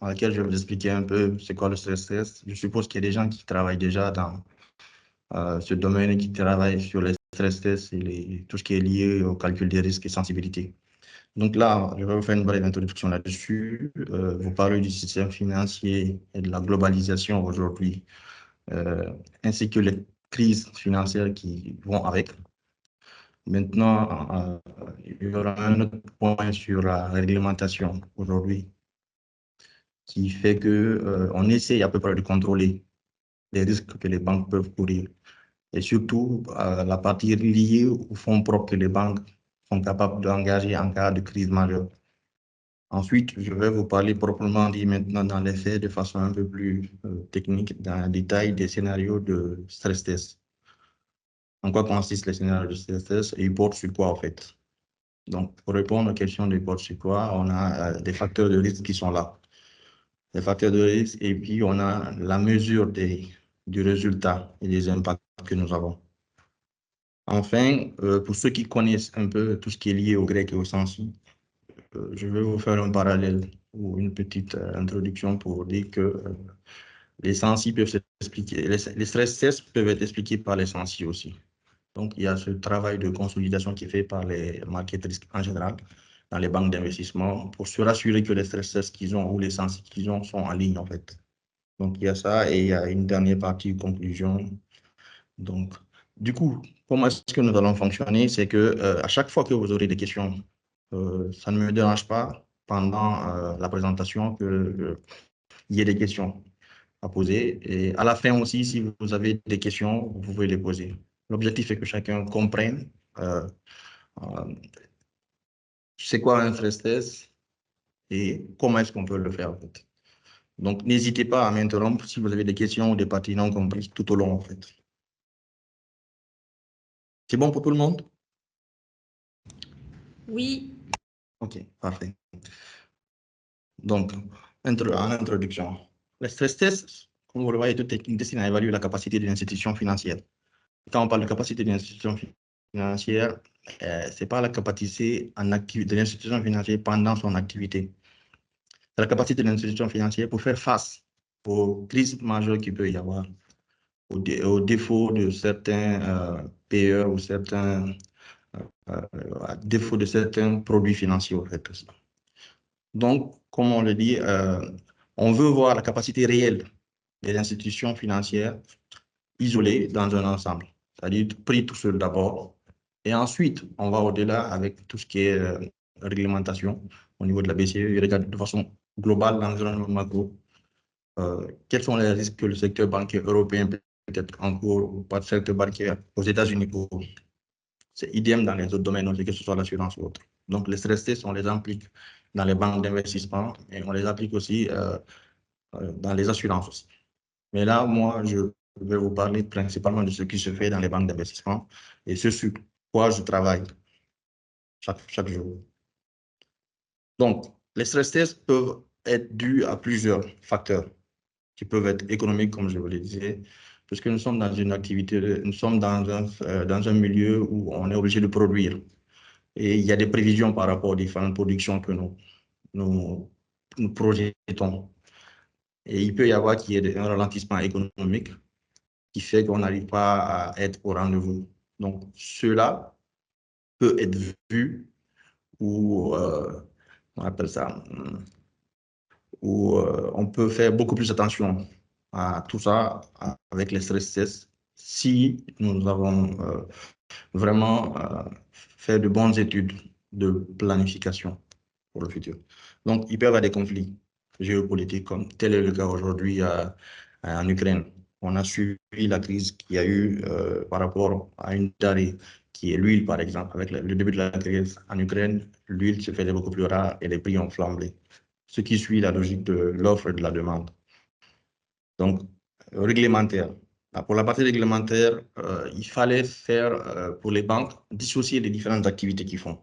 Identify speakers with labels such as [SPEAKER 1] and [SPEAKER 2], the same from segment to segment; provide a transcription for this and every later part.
[SPEAKER 1] dans laquelle je vais vous expliquer un peu c'est quoi le stress test. Je suppose qu'il y a des gens qui travaillent déjà dans ce domaine et qui travaillent sur les stress tests et tout ce qui est lié au calcul des risques et sensibilités. Donc là, je vais vous faire une brève introduction là-dessus, vous parler du système financier et de la globalisation aujourd'hui, ainsi que les crises financières qui vont avec. Maintenant, il y aura un autre point sur la réglementation aujourd'hui qui fait que, on essaie à peu près de contrôler les risques que les banques peuvent courir et surtout la partie liée aux fonds propres que les banques sont capables d'engager en cas de crise majeure. Ensuite, je vais vous parler proprement dit maintenant dans les faits de façon un peu plus technique, dans le détail des scénarios de stress test. En quoi consistent les scénarios de stress test et ils portent sur quoi en fait? Donc, pour répondre aux questions de portent sur quoi, on a des facteurs de risque qui sont là. Les facteurs de risque et puis on a la mesure du résultat et des impacts que nous avons. Enfin, pour ceux qui connaissent un peu tout ce qui est lié au grec et au sensu, je vais vous faire un parallèle ou une petite introduction pour dire que les sensi peuvent s'expliquer, les stress tests peuvent être expliqués par les sensi aussi. Donc, il y a ce travail de consolidation qui est fait par les market risques en général dans les banques d'investissement pour se rassurer que les stress tests qu'ils ont ou les sensi qu'ils ont sont en ligne en fait. Donc, il y a ça et il y a une dernière partie, conclusion. Donc, du coup, comment est-ce que nous allons fonctionner? C'est que à chaque fois que vous aurez des questions, ça ne me dérange pas pendant la présentation qu'il y ait des questions à poser. Et à la fin aussi, si vous avez des questions, vous pouvez les poser. L'objectif est que chacun comprenne euh, euh, c'est quoi un stress test et comment est-ce qu'on peut le faire en fait. Donc, n'hésitez pas à m'interrompre si vous avez des questions ou des parties non comprises tout au long en fait. C'est bon pour tout le monde?
[SPEAKER 2] Oui,
[SPEAKER 1] OK, parfait. Donc, en introduction, le stress test, comme vous le voyez, tout est destiné à évaluer la capacité d'une institution financière. Quand on parle de capacité d'une institution financière, ce n'est pas la capacité de l'institution financière pendant son activité. C'est la capacité de l'institution financière pour faire face aux crises majeures qu'il peut y avoir, aux défauts de certains payeurs ou à défaut de certains produits financiers, en fait. Donc, comme on le dit, on veut voir la capacité réelle des institutions financières isolées dans un ensemble, c'est-à-dire pris tout seul d'abord. Et ensuite, on va au-delà avec tout ce qui est réglementation au niveau de la BCE. Il regarde de façon globale l'environnement macro. Quels sont les risques que le secteur bancaire européen peut être en cours ou pas le secteur bancaire aux États-Unis pour. C'est idem dans les autres domaines, que ce soit l'assurance ou autre. Donc, les stress tests, on les applique dans les banques d'investissement et on les applique aussi dans les assurances aussi. Mais là, moi, je vais vous parler principalement de ce qui se fait dans les banques d'investissement et ce sur quoi je travaille chaque jour. Donc, les stress tests peuvent être dus à plusieurs facteurs qui peuvent être économiques, comme je vous le disais, puisque nous sommes dans une activité, nous sommes dans un milieu où on est obligé de produire. Et il y a des prévisions par rapport aux différentes productions que nous projetons. Et il peut y avoir qu'il y ait un ralentissement économique qui fait qu'on n'arrive pas à être au rendez-vous. Donc, cela peut être vu ou, on appelle ça, où on peut faire beaucoup plus attention à tout ça avec les stress tests si nous avons vraiment fait de bonnes études de planification pour le futur. Donc, il peut y avoir des conflits géopolitiques, comme tel est le cas aujourd'hui en Ukraine. On a suivi la crise qu'il y a eu par rapport à une denrée qui est l'huile, par exemple. Avec le début de la crise en Ukraine, l'huile se faisait beaucoup plus rare et les prix ont flambé, ce qui suit la logique de l'offre et de la demande. Donc, réglementaire. Pour la partie réglementaire, il fallait faire pour les banques dissocier les différentes activités qu'ils font.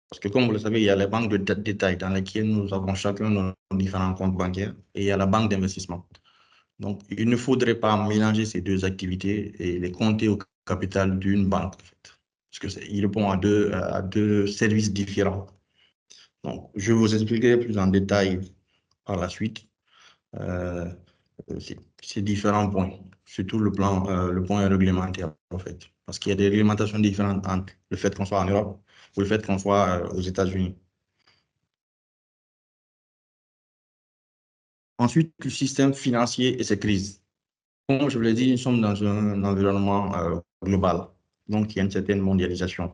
[SPEAKER 1] Parce que comme vous le savez, il y a les banques de détail dans lesquelles nous avons chacun nos différents comptes bancaires et il y a la banque d'investissement. Donc, il ne faudrait pas mélanger ces deux activités et les compter au capital d'une banque, en fait. Parce qu'ils répondent à deux services différents. Donc, je vous expliquerai plus en détail par la suite ces différents points, surtout le point réglementaire, en fait. Parce qu'il y a des réglementations différentes entre le fait qu'on soit en Europe ou le fait qu'on soit aux États-Unis. Ensuite, le système financier et ses crises. Comme je vous l'ai dit, nous sommes dans un environnement global. Donc, il y a une certaine mondialisation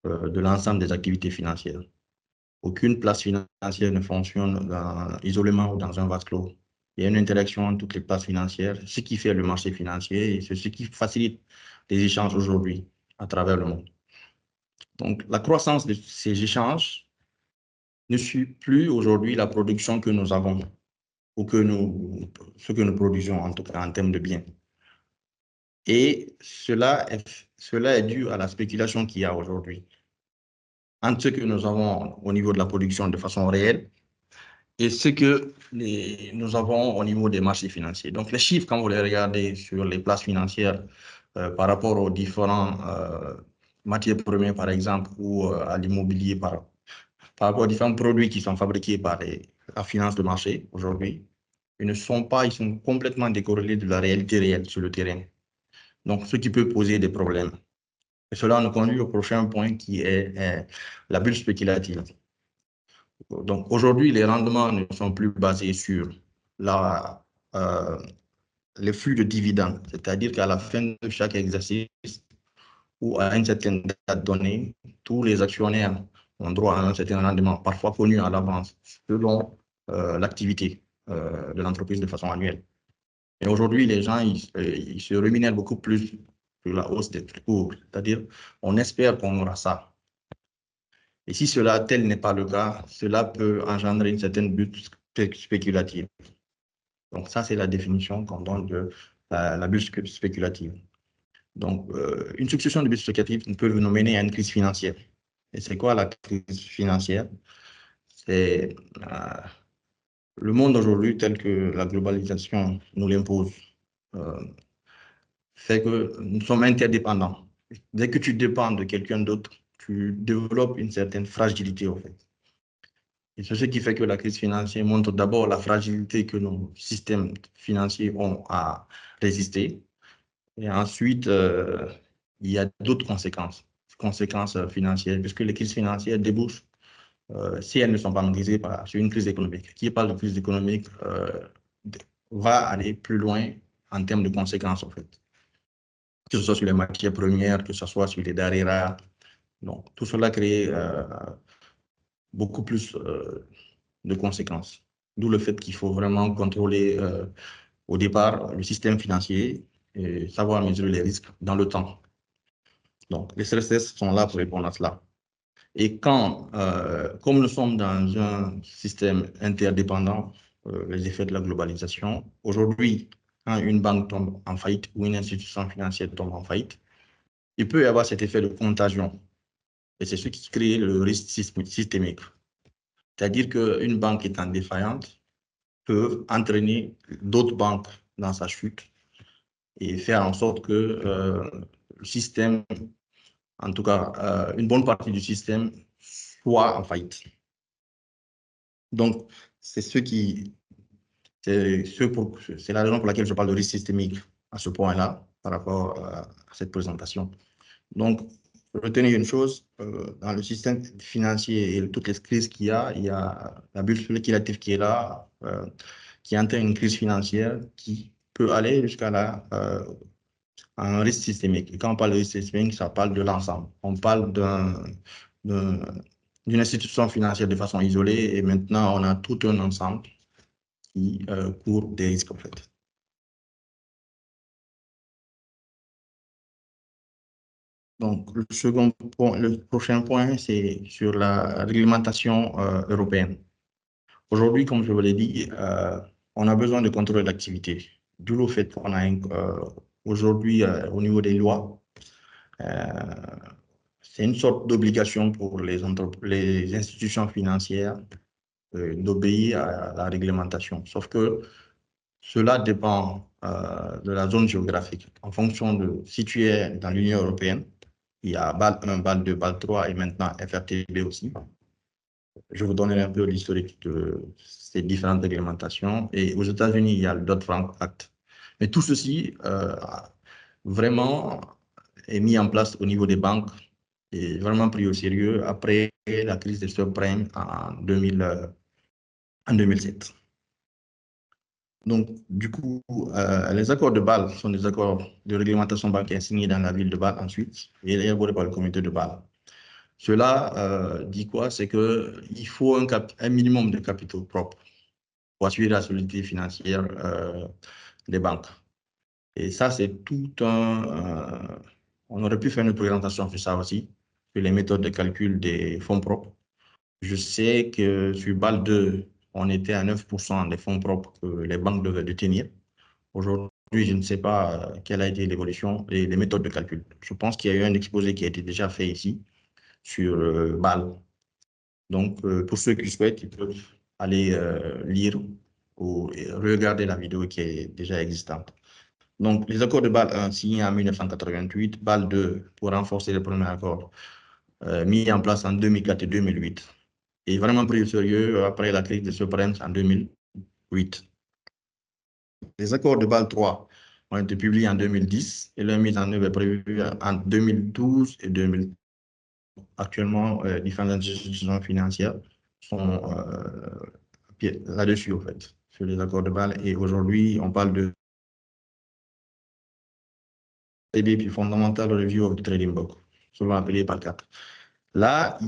[SPEAKER 1] de l'ensemble des activités financières. Aucune place financière ne fonctionne isolément ou dans un vase clos. Il y a une interaction entre toutes les places financières, ce qui fait le marché financier et c'est ce qui facilite les échanges aujourd'hui à travers le monde. Donc, la croissance de ces échanges ne suit plus aujourd'hui la production que nous avons ou ce que nous produisons, en tout cas en termes de biens. Et cela est dû à la spéculation qu'il y a aujourd'hui entre ce que nous avons au niveau de la production de façon réelle et ce que nous avons au niveau des marchés financiers. Donc, les chiffres, quand vous les regardez sur les places financières par rapport aux différents matières premières, par exemple, ou à l'immobilier, par rapport aux différents produits qui sont fabriqués par la finance de marché aujourd'hui, ils sont complètement décorrélés de la réalité réelle sur le terrain. Donc, ce qui peut poser des problèmes. Et cela nous conduit au prochain point qui est la bulle spéculative. Donc, aujourd'hui, les rendements ne sont plus basés sur la, euh, les flux de dividendes, c'est-à-dire qu'à la fin de chaque exercice ou à une certaine date donnée, tous les actionnaires ont droit à un certain rendement, parfois connu à l'avance, selon l'activité de l'entreprise de façon annuelle. Et aujourd'hui, les gens, ils se rémunèrent beaucoup plus sur la hausse des cours, c'est-à-dire on espère qu'on aura ça. Et si tel n'est pas le cas, cela peut engendrer une certaine bulle spéculative. Donc ça, c'est la définition qu'on donne de la bulle spéculative. Donc, une succession de bulles spéculatives peut nous mener à une crise financière. Et c'est quoi la crise financière? C'est le monde aujourd'hui tel que la globalisation nous l'impose, fait que nous sommes interdépendants. Dès que tu dépends de quelqu'un d'autre, tu développes une certaine fragilité, en fait. Et c'est ce qui fait que la crise financière montre d'abord la fragilité que nos systèmes financiers ont à résister. Et ensuite, il y a d'autres conséquences financières, puisque les crises financières débouchent, si elles ne sont pas maîtrisées, sur une crise économique. Qui parle de crise économique va aller plus loin en termes de conséquences, en fait. Que ce soit sur les matières premières, que ce soit sur les denrées rares. Donc, tout cela crée beaucoup plus de conséquences. D'où le fait qu'il faut vraiment contrôler au départ le système financier et savoir mesurer les risques dans le temps. Donc, les stress tests sont là pour répondre à cela. Et comme nous sommes dans un système interdépendant, les effets de la globalisation, aujourd'hui, quand une banque tombe en faillite ou une institution financière tombe en faillite, il peut y avoir cet effet de contagion. Et c'est ce qui crée le risque systémique. C'est-à-dire qu'une banque étant défaillante peut entraîner d'autres banques dans sa chute et faire en sorte que le système, en tout cas une bonne partie du système, soit en faillite. Donc, c'est la raison pour laquelle je parle de risque systémique à ce point-là, par rapport à cette présentation. Donc, retenez une chose, dans le système financier et toutes les crises qu'il y a la bulle spéculative qui est là, qui entraîne une crise financière qui peut aller jusqu'à un risque systémique. Et quand on parle de risque systémique, ça parle de l'ensemble. On parle d'une institution financière de façon isolée et maintenant on a tout un ensemble qui court des risques en fait. Donc, le prochain point, c'est sur la réglementation européenne. Aujourd'hui, comme je vous l'ai dit, on a besoin de contrôler l'activité. D'où le fait qu'on a aujourd'hui, au niveau des lois, euh, c'est une sorte d'obligation pour les institutions financières d'obéir à la réglementation. Sauf que cela dépend de la zone géographique. En fonction de si tu es dans l'Union européenne, il y a BAL 1, BAL 2, BAL 3 et maintenant FRTB aussi. Je vous donnerai un peu l'historique de ces différentes réglementations. Et aux États-Unis, il y a le Dodd-Frank Act. Mais tout ceci, vraiment, est mis en place au niveau des banques et vraiment pris au sérieux après la crise des subprimes en 2007. Donc, du coup, les accords de Bâle sont des accords de réglementation bancaire signés dans la ville de Bâle ensuite et élaborés par le comité de Bâle. Cela dit quoi? C'est qu'il faut un minimum de capitaux propres pour assurer la solidité financière des banques. Et ça, c'est tout un... on aurait pu faire une présentation sur ça aussi, sur les méthodes de calcul des fonds propres. Je sais que sur BAL 2, on était à 9% des fonds propres que les banques devaient détenir. Aujourd'hui, je ne sais pas quelle a été l'évolution et les méthodes de calcul. Je pense qu'il y a eu un exposé qui a été déjà fait ici sur BAL. Donc, pour ceux qui souhaitent, ils peuvent aller lire ou regarder la vidéo qui est déjà existante. Donc, les accords de Bâle 1 signés en 1988, Bâle 2 pour renforcer les premiers accords mis en place en 2004 et 2008, et vraiment pris au sérieux après la crise de subprimes en 2008. Les accords de Bâle 3 ont été publiés en 2010 et leur mise en œuvre est prévue en 2012 et 2000. Actuellement, différentes institutions financières sont là-dessus, en fait, sur les accords de Bâle. Et aujourd'hui, on parle de TBP, Fundamental Review of the Trading Book, souvent appelé par 4. Là,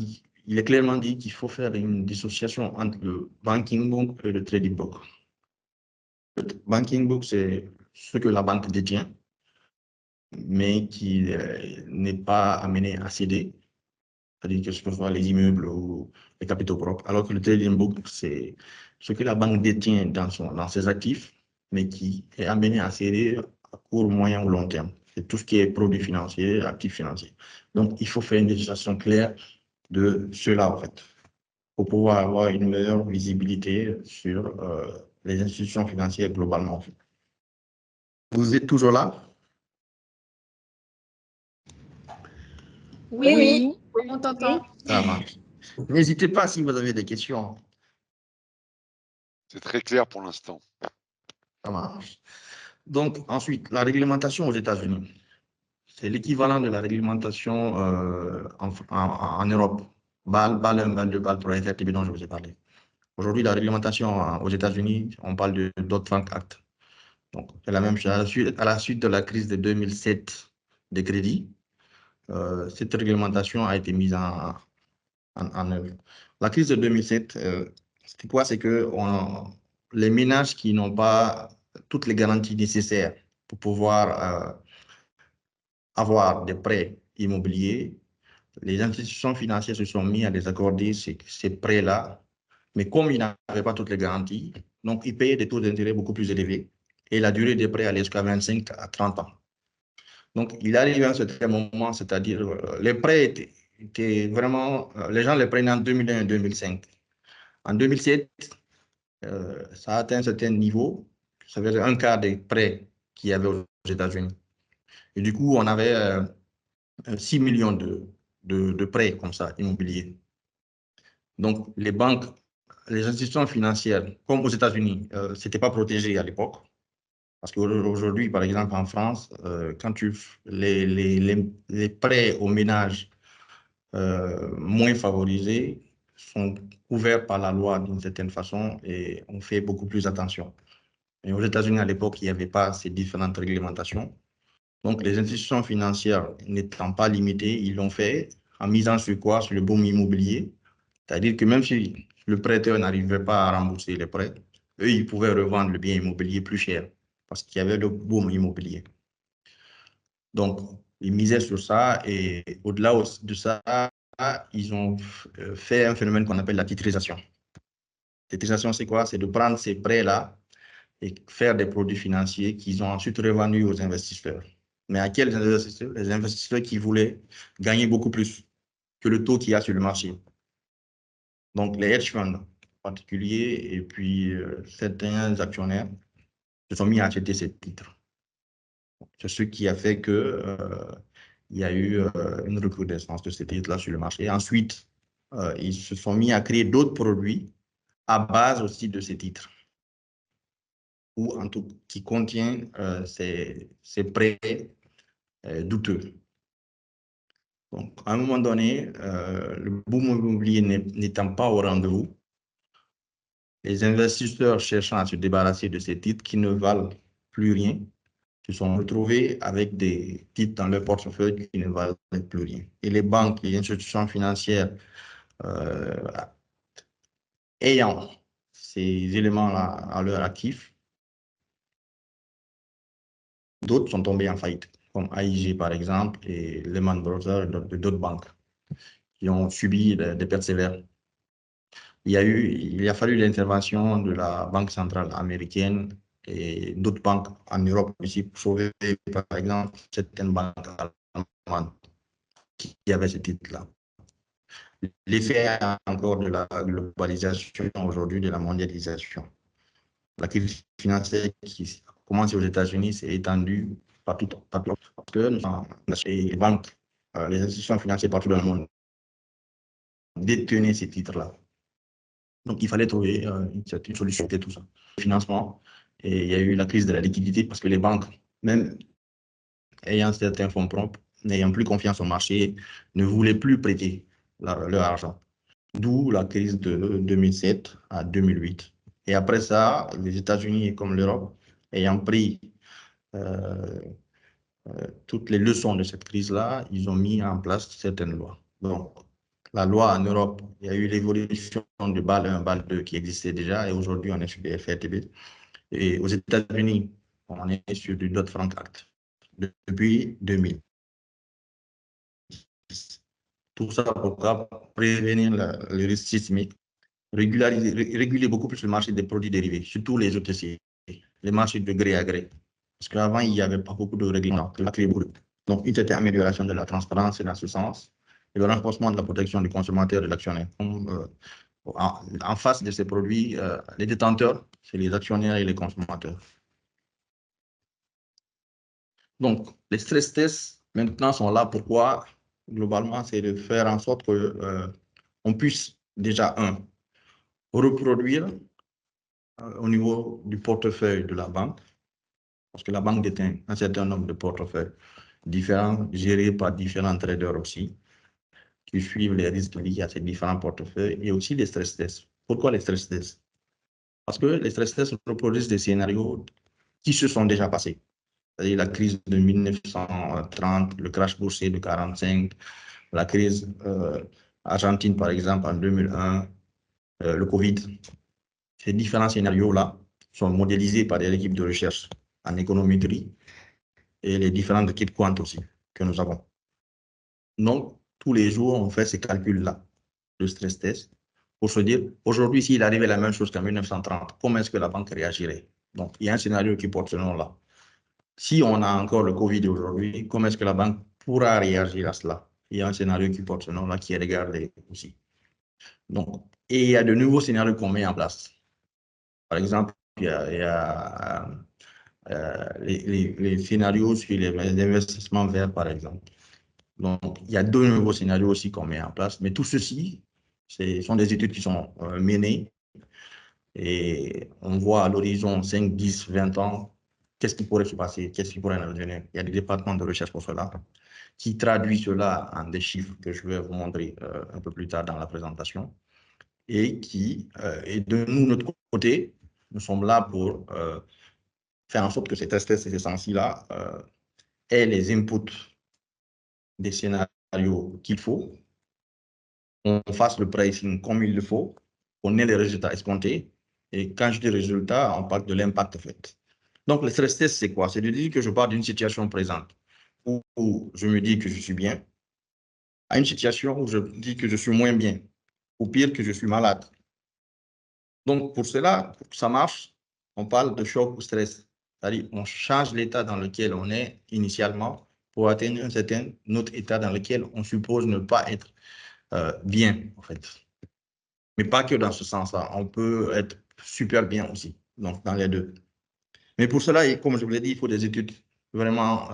[SPEAKER 1] il est clairement dit qu'il faut faire une dissociation entre le banking book et le trading book. Le banking book, c'est ce que la banque détient, mais qui n'est pas amené à céder, c'est-à-dire que ce soit les immeubles ou les capitaux propres, alors que le trading book, c'est ce que la banque détient dans ses actifs, mais qui est amené à céder à court, moyen ou long terme. C'est tout ce qui est produits financiers, actifs financiers. Donc, il faut faire une législation claire de cela, en fait, pour pouvoir avoir une meilleure visibilité sur les institutions financières globalement. Vous êtes toujours là?
[SPEAKER 2] Oui, on t'entend.
[SPEAKER 1] Ça marche. N'hésitez pas si vous avez des questions.
[SPEAKER 3] C'est très clair pour l'instant.
[SPEAKER 1] Ça marche. Donc, ensuite, la réglementation aux États-Unis. C'est l'équivalent de la réglementation en Europe. BAL 1, BAL 2, BAL 3, FRTB dont je vous ai parlé. Aujourd'hui, la réglementation aux États-Unis, on parle de Dodd-Frank Act. Donc, c'est la même chose. À la suite de la crise de 2007 des crédits, cette réglementation a été mise en œuvre. La crise de 2007, c'était quoi? C'est que les ménages qui n'ont pas toutes les garanties nécessaires pour pouvoir avoir des prêts immobiliers, les institutions financières se sont mis à les accorder ces prêts-là, mais comme ils n'avaient pas toutes les garanties, donc ils payaient des taux d'intérêt beaucoup plus élevés et la durée des prêts allait jusqu'à 25 à 30 ans. Donc, il arrive à un certain moment, c'est-à-dire les prêts étaient vraiment, les gens les prenaient en 2001 et 2005. En 2007, ça a atteint un certain niveau, ça veut dire un quart des prêts qu'il y avait aux États-Unis. Et du coup, on avait 6 millions de prêts comme ça, immobiliers. Donc, les banques, les institutions financières, comme aux États-Unis, ce n'était pas protégé à l'époque. Parce qu'aujourd'hui, par exemple, en France, quand les prêts aux ménages moins favorisés sont couverts par la loi d'une certaine façon et on fait beaucoup plus attention. Et aux États-Unis, à l'époque, il n'y avait pas ces différentes réglementations. Donc, les institutions financières n'étant pas limitées, ils l'ont fait en misant sur quoi? Sur le boom immobilier. C'est-à-dire que même si le prêteur n'arrivait pas à rembourser les prêts, eux, ils pouvaient revendre le bien immobilier plus cher parce qu'il y avait le boom immobilier. Donc, ils misaient sur ça et au-delà de ça, ils ont fait un phénomène qu'on appelle la titrisation. La titrisation, c'est quoi? C'est de prendre ces prêts-là et faire des produits financiers qu'ils ont ensuite revendus aux investisseurs. Mais à quels investisseurs? Les investisseurs qui voulaient gagner beaucoup plus que le taux qu'il y a sur le marché. Donc, les hedge funds en particulier et puis certains actionnaires se sont mis à acheter ces titres. C'est ce qui a fait que il y a eu une recrudescence de ces titres-là sur le marché. Et ensuite, ils se sont mis à créer d'autres produits à base aussi de ces titres, ou en tout qui contiennent ces prêts douteux. Donc, à un moment donné, le boom immobilier n'étant pas au rendez-vous, les investisseurs cherchant à se débarrasser de ces titres qui ne valent plus rien se sont retrouvés avec des titres dans leur portefeuille qui ne valent plus rien. Et les banques et les institutions financières ayant ces éléments-là à leur actif, d'autres sont tombés en faillite, comme AIG par exemple et Lehman Brothers et d'autres banques qui ont subi des pertes sévères. Il a fallu l'intervention de la Banque centrale américaine et d'autres banques en Europe aussi pour sauver, par exemple, certaines banques allemandes qui avaient ce titre-là. L'effet encore de la globalisation aujourd'hui, de la mondialisation. La crise financière qui commence aux États-Unis s'est étendue partout, partout, parce que les banques, les institutions financières partout dans le monde détenaient ces titres-là. Donc, il fallait trouver une solution à tout ça. Le financement, et il y a eu la crise de la liquidité parce que les banques, même ayant certains fonds propres, n'ayant plus confiance au marché, ne voulaient plus prêter leur argent. D'où la crise de 2007 à 2008. Et après ça, les États-Unis comme l'Europe, ayant pris toutes les leçons de cette crise-là, ils ont mis en place certaines lois. Donc, la loi en Europe, il y a eu l'évolution de BAL 1, BAL 2 qui existait déjà, et aujourd'hui, on est sur des FRTB. Et aux États-Unis, on est sur du Dodd-Frank Act depuis 2000. Tout ça pour prévenir le risque sismique, réguler beaucoup plus le marché des produits dérivés, surtout les OTC, les marchés de gré à gré. Parce qu'avant, il n'y avait pas beaucoup de règlements. Donc, une certaine amélioration de la transparence dans ce sens et le renforcement de la protection du consommateur et de l'actionnaire. En face de ces produits, les détenteurs, c'est les actionnaires et les consommateurs. Donc, les stress tests, maintenant, sont là. Pourquoi? Globalement, c'est de faire en sorte qu'on puisse déjà, reproduire au niveau du portefeuille de la banque, parce que la banque détient un certain nombre de portefeuilles différents, gérés par différents traders aussi, qui suivent les risques liés à ces différents portefeuilles, et aussi les stress tests. Pourquoi les stress tests? Parce que les stress tests reproduisent des scénarios qui se sont déjà passés. C'est-à-dire la crise de 1930, le crash boursier de 1945, la crise argentine, par exemple, en 2001, le Covid. Ces différents scénarios-là sont modélisés par des équipes de recherche en économétrie et les différentes équipes quant aussi que nous avons. Donc, tous les jours, on fait ces calculs-là, de stress test, pour se dire, aujourd'hui, s'il arrivait la même chose qu'en 1930, comment est-ce que la banque réagirait? Donc, il y a un scénario qui porte ce nom-là. Si on a encore le Covid aujourd'hui, comment est-ce que la banque pourra réagir à cela? Il y a un scénario qui porte ce nom-là qui est regardé aussi. Donc, et il y a de nouveaux scénarios qu'on met en place. Par exemple, il y a les scénarios sur les investissements verts, par exemple. Donc, il y a deux nouveaux scénarios aussi qu'on met en place. Mais tout ceci, ce sont des études qui sont menées et on voit à l'horizon 5, 10, 20 ans, qu'est-ce qui pourrait se passer, qu'est-ce qui pourrait advenir. Il y a des départements de recherche pour cela qui traduisent cela en des chiffres que je vais vous montrer un peu plus tard dans la présentation et et de nous, notre côté, nous sommes là pour faire en sorte que ces tests et ces essences-là aient les inputs des scénarios qu'il faut, on fasse le pricing comme il le faut, qu'on ait les résultats escomptés. Et quand je dis résultats, on parle de l'impact en fait. Donc, le stress test, c'est quoi? C'est de dire que je pars d'une situation présente où je me dis que je suis bien, à une situation où je dis que je suis moins bien, ou pire que je suis malade. Donc, pour cela, pour que ça marche, on parle de choc ou stress. C'est-à-dire, on change l'état dans lequel on est initialement pour atteindre un certain autre état dans lequel on suppose ne pas être bien, en fait. Mais pas que dans ce sens-là. On peut être super bien aussi, donc dans les deux. Mais pour cela, comme je vous l'ai dit, il faut des études vraiment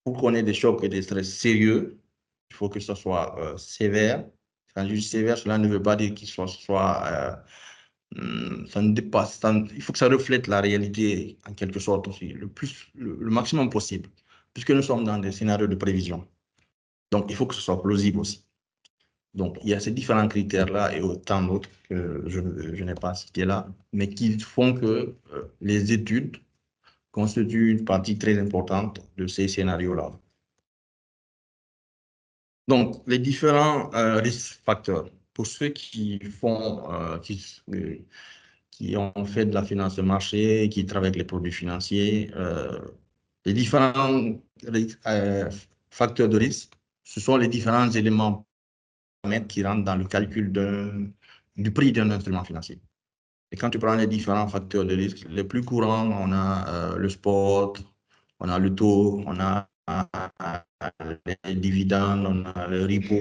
[SPEAKER 1] pour qu'on ait des chocs et des stress sérieux. Il faut que ce soit sévère. Quand je dis sévère, cela ne veut pas dire qu'il soit ça ne dépasse, il faut que ça reflète la réalité en quelque sorte aussi, le maximum possible, puisque nous sommes dans des scénarios de prévision. Donc, il faut que ce soit plausible aussi. Donc, il y a ces différents critères-là et autant d'autres que je n'ai pas cités là, mais qui font que les études constituent une partie très importante de ces scénarios-là. Donc, les différents risques facteurs. Pour ceux qui font, qui ont fait de la finance de marché, qui travaillent avec les produits financiers, les différents facteurs de risque, ce sont les différents éléments qui rentrent dans le calcul du prix d'un instrument financier. Et quand tu prends les différents facteurs de risque, les plus courants, on a le spot, on a le taux, on a les dividendes, on a le repo.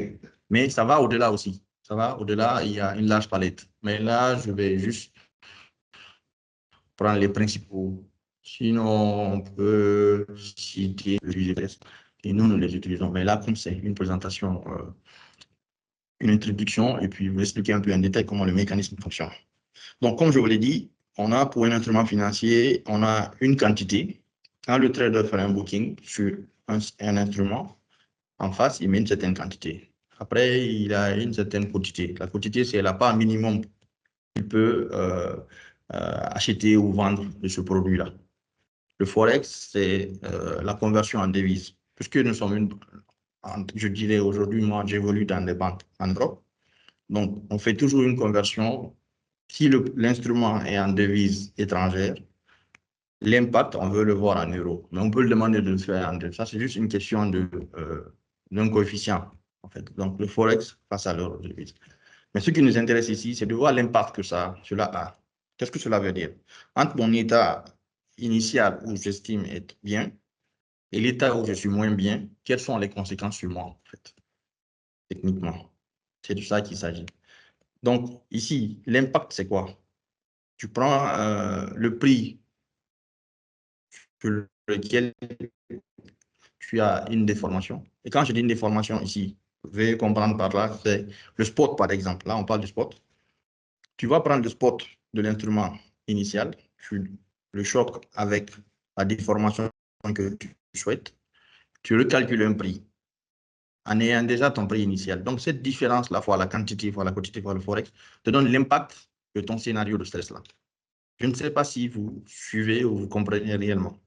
[SPEAKER 1] Mais ça va au-delà aussi. Ça va au-delà, il y a une large palette. Mais là, je vais juste prendre les principaux. Sinon, on peut citer et nous les utilisons. Mais là, comme c'est une présentation, une introduction, et puis vous expliquer un peu en détail comment le mécanisme fonctionne. Donc, comme je vous l'ai dit, on a pour un instrument financier, on a une quantité. Quand le trader fait un booking sur un instrument, en face, il met une certaine quantité. Après, il a une certaine quantité. La quantité, c'est la part minimum qu'il peut acheter ou vendre de ce produit-là. Le Forex, c'est la conversion en devise. Puisque nous sommes je dirais aujourd'hui, moi, j'évolue dans des banques en Europe. Donc, on fait toujours une conversion. Si l'instrument est en devise étrangère, l'impact, on veut le voir en euros. Mais on peut le demander de le faire en devise. Ça, c'est juste une question d'un coefficient, en fait. Donc, le Forex face à l'euro devise. Mais ce qui nous intéresse ici, c'est de voir l'impact que cela a. Qu'est-ce que cela veut dire? Entre mon état initial où j'estime être bien et l'état où je suis moins bien, quelles sont les conséquences sur moi, en fait, techniquement? C'est de ça qu'il s'agit. Donc, ici, l'impact, c'est quoi? Tu prends le prix sur lequel tu as une déformation. Et quand je dis une déformation ici, vous devez comprendre par là, c'est le spot, par exemple. Là, on parle du spot. Tu vas prendre le spot de l'instrument initial, le choc avec la déformation que tu souhaites, tu recalcules un prix en ayant déjà ton prix initial. Donc, cette différence, la fois la quantité, fois la quantité, fois le forex, te donne l'impact de ton scénario de stress là. Je ne sais pas si vous suivez ou vous comprenez réellement.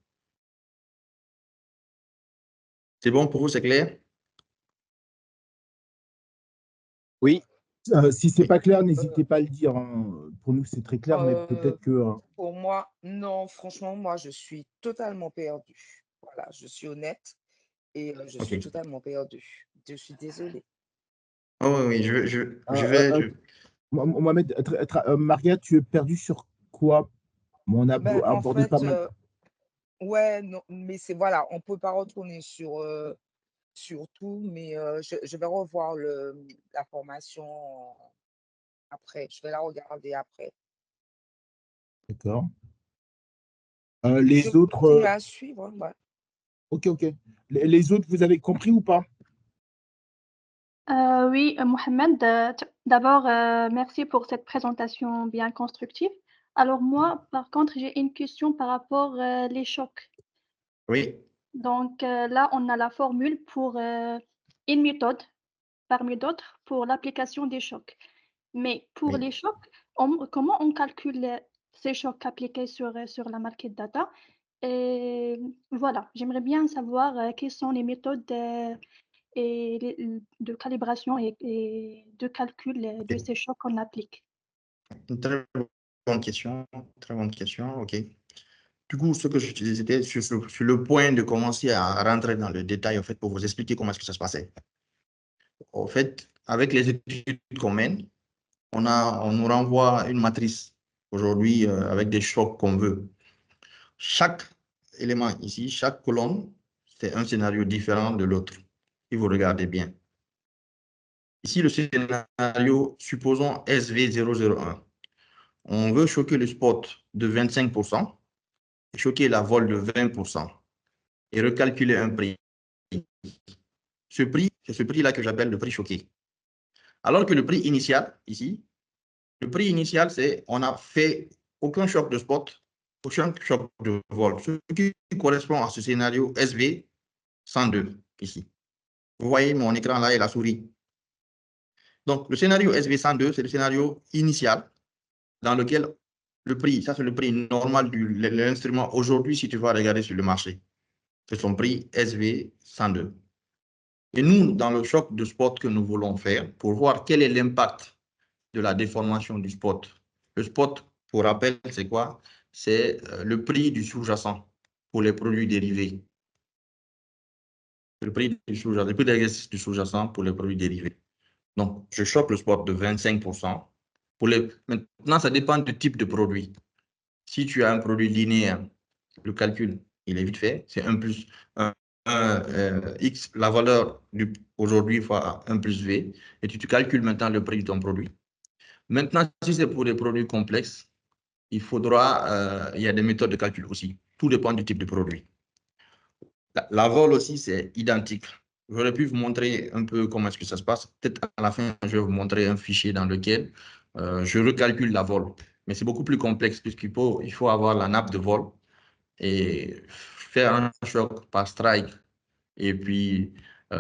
[SPEAKER 1] C'est bon pour vous, c'est clair?
[SPEAKER 2] Oui.
[SPEAKER 3] Si ce n'est
[SPEAKER 1] Oui.
[SPEAKER 3] pas clair, n'hésitez pas à le dire, hein. Pour nous, c'est très clair, mais peut-être que...
[SPEAKER 4] Pour moi, non, franchement, moi, je suis totalement perdue. Voilà, je suis honnête et je suis
[SPEAKER 1] OK.
[SPEAKER 4] totalement perdue. Je suis désolée.
[SPEAKER 1] Oh, oui, oui, je vais...
[SPEAKER 3] Mohamed, Margaret, tu es perdu sur quoi? On a
[SPEAKER 4] En
[SPEAKER 3] abordé
[SPEAKER 4] fait,
[SPEAKER 3] pas mal.
[SPEAKER 4] ouais, non, mais c'est voilà, on peut pas retourner sur tout, mais je vais revoir la formation après. Je vais la regarder après.
[SPEAKER 3] D'accord.
[SPEAKER 4] Je
[SPEAKER 3] Les autres...
[SPEAKER 4] continue à suivre. Ouais.
[SPEAKER 3] Ok, ok. Les autres, vous avez compris ou pas?
[SPEAKER 5] Oui, Mohamed, d'abord, merci pour cette présentation bien constructive. Alors moi, par contre, j'ai une question par rapport les chocs.
[SPEAKER 1] Oui,
[SPEAKER 5] Donc là, on a la formule pour une méthode parmi d'autres pour l'application des chocs. Mais pour
[SPEAKER 1] oui.
[SPEAKER 5] les chocs, comment on calcule ces chocs appliqués sur la market data? Et voilà, j'aimerais bien savoir quelles sont les méthodes de calibration et de calcul de
[SPEAKER 1] OK.
[SPEAKER 5] ces chocs qu'on applique.
[SPEAKER 1] Une très bonne question. Très bonne question. OK. Du coup, ce que je te disais, c'était sur le point de commencer à rentrer dans le détail, en fait, pour vous expliquer comment est-ce que ça se passait. En fait, avec les études qu'on mène, on nous renvoie une matrice aujourd'hui avec des chocs qu'on veut. Chaque élément ici, chaque colonne, c'est un scénario différent de l'autre. Si vous regardez bien. Ici, le scénario, supposons SV001. On veut choquer le spot de 25%, choquer la vol de 20% et recalculer un prix ce prix, c'est ce prix-là que j'appelle le prix choqué. Alors que le prix initial, ici, le prix initial, c'est on n'a fait aucun choc de spot, aucun choc de vol, ce qui correspond à ce scénario SV 102 ici. Vous voyez mon écran là et la souris. Donc, le scénario SV 102, c'est le scénario initial dans lequel le prix, ça c'est le prix normal de l'instrument aujourd'hui si tu vas regarder sur le marché. C'est son prix SV 102. Et nous, dans le choc de spot que nous voulons faire, pour voir quel est l'impact de la déformation du spot. Le spot, pour rappel, c'est quoi? C'est le prix du sous-jacent pour les produits dérivés. Le prix du sous-jacent, le prix d'exercice du sous-jacent pour les produits dérivés. Donc, je choque le spot de 25%. Maintenant, ça dépend du type de produit. Si tu as un produit linéaire, le calcul, il est vite fait. C'est 1 plus 1, X, la valeur aujourd'hui fois 1 plus V. Et tu calcules maintenant le prix de ton produit. Maintenant, si c'est pour des produits complexes, il y a des méthodes de calcul aussi. Tout dépend du type de produit. La vol aussi, c'est identique. J'aurais pu vous montrer un peu comment est-ce que ça se passe. Peut-être à la fin, je vais vous montrer un fichier dans lequel je recalcule la vol. Mais c'est beaucoup plus complexe puisqu'il faut avoir la nappe de vol et faire un choc par strike et puis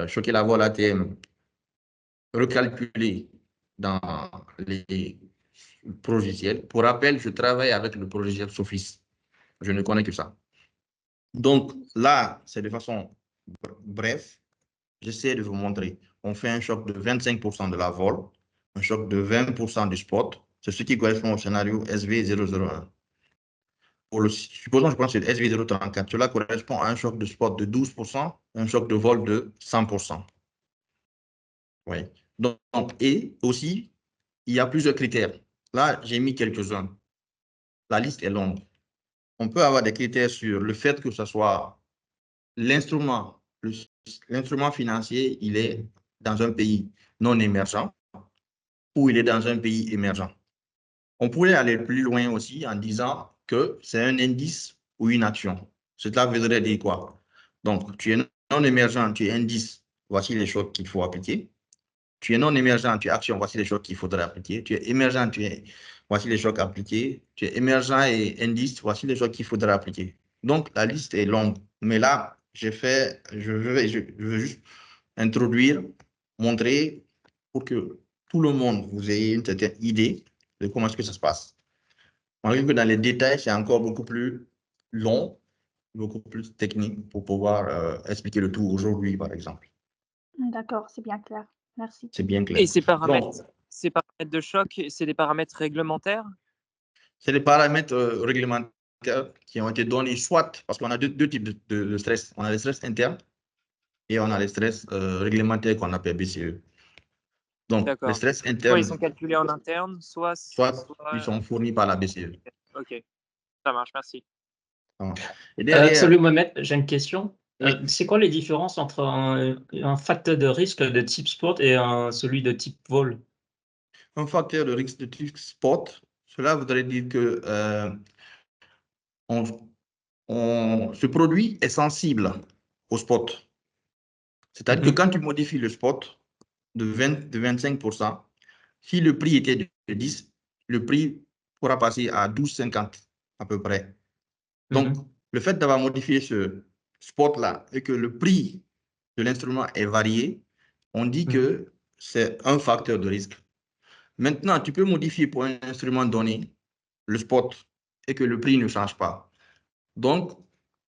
[SPEAKER 1] choquer la vol ATM, recalculer dans les logiciels. Pour rappel, je travaille avec le logiciel Sophis. Je ne connais que ça. Donc là, c'est de façon bref. J'essaie de vous montrer. On fait un choc de 25% de la vol, un choc de 20% du spot. C'est ce qui correspond au scénario SV001. Supposons que je prends ce SV034. Cela correspond à un choc de spot de 12%, un choc de vol de 100%. Oui. Donc, et aussi, il y a plusieurs critères. Là, j'ai mis quelques-uns. La liste est longue. On peut avoir des critères sur le fait que ce soit l'instrument financier, il est dans un pays non émergent ou il est dans un pays émergent. On pourrait aller plus loin aussi en disant que c'est un indice ou une action. Cela voudrait dire quoi? Donc, tu es non émergent, tu es indice, voici les choses qu'il faut appliquer. Tu es non émergent, tu es action, voici les choses qu'il faudrait appliquer. Tu es émergent, voici les choses appliquées. Tu es émergent et indice, voici les choses qu'il faudrait appliquer. Donc, la liste est longue. Mais là, je veux juste introduire, montrer pour que tout le monde, vous ayez une certaine idée de comment est-ce que ça se passe. Malgré que dans les détails, c'est encore beaucoup plus long, beaucoup plus technique pour pouvoir expliquer le tout aujourd'hui, par exemple.
[SPEAKER 5] D'accord, c'est bien clair. Merci.
[SPEAKER 1] C'est bien clair.
[SPEAKER 2] Et ces paramètres de choc, c'est des paramètres réglementaires?
[SPEAKER 1] C'est des paramètres réglementaires qui ont été donnés soit, parce qu'on a deux types de stress. On a les stress internes et on a les stress réglementaires qu'on appelle BCE. Donc, les stress internes,
[SPEAKER 2] soit ils sont calculés en interne, soit
[SPEAKER 1] ils sont fournis par la BCE.
[SPEAKER 2] Ok, ça marche, merci.
[SPEAKER 1] Et derrière,
[SPEAKER 6] salut Mohamed, j'ai une question.
[SPEAKER 1] Oui.
[SPEAKER 6] C'est quoi les différences entre un facteur de risque de type spot et celui de type vol?
[SPEAKER 1] Un facteur de risque de type spot, cela voudrait dire que ce produit est sensible au spot. C'est-à-dire que quand tu modifies le spot de 25%, si le prix était de 10, le prix pourra passer à 12,50 à peu près. Donc, le fait d'avoir modifié ce spot-là et que le prix de l'instrument est varié, on dit que c'est un facteur de risque. Maintenant, tu peux modifier pour un instrument donné le spot et que le prix ne change pas. Donc,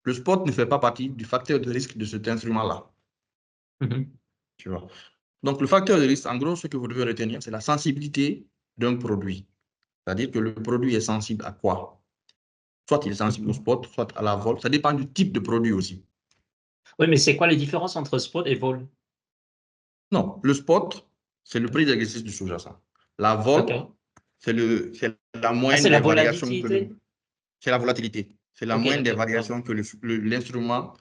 [SPEAKER 1] le spot ne fait pas partie du facteur de risque de cet instrument-là. Tu vois. Donc, le facteur de risque, en gros, ce que vous devez retenir, c'est la sensibilité d'un produit. C'est-à-dire que le produit est sensible à quoi? Soit il est sensible au spot, soit à la vol. Ça dépend du type de produit aussi.
[SPEAKER 6] Oui, mais c'est quoi les différences entre spot et vol?
[SPEAKER 1] Non, le spot, c'est le prix d'exercice du sous-jacent. La vol, c'est la moyenne des variations que c'est la volatilité. C'est la moyenne des variations que l'instrument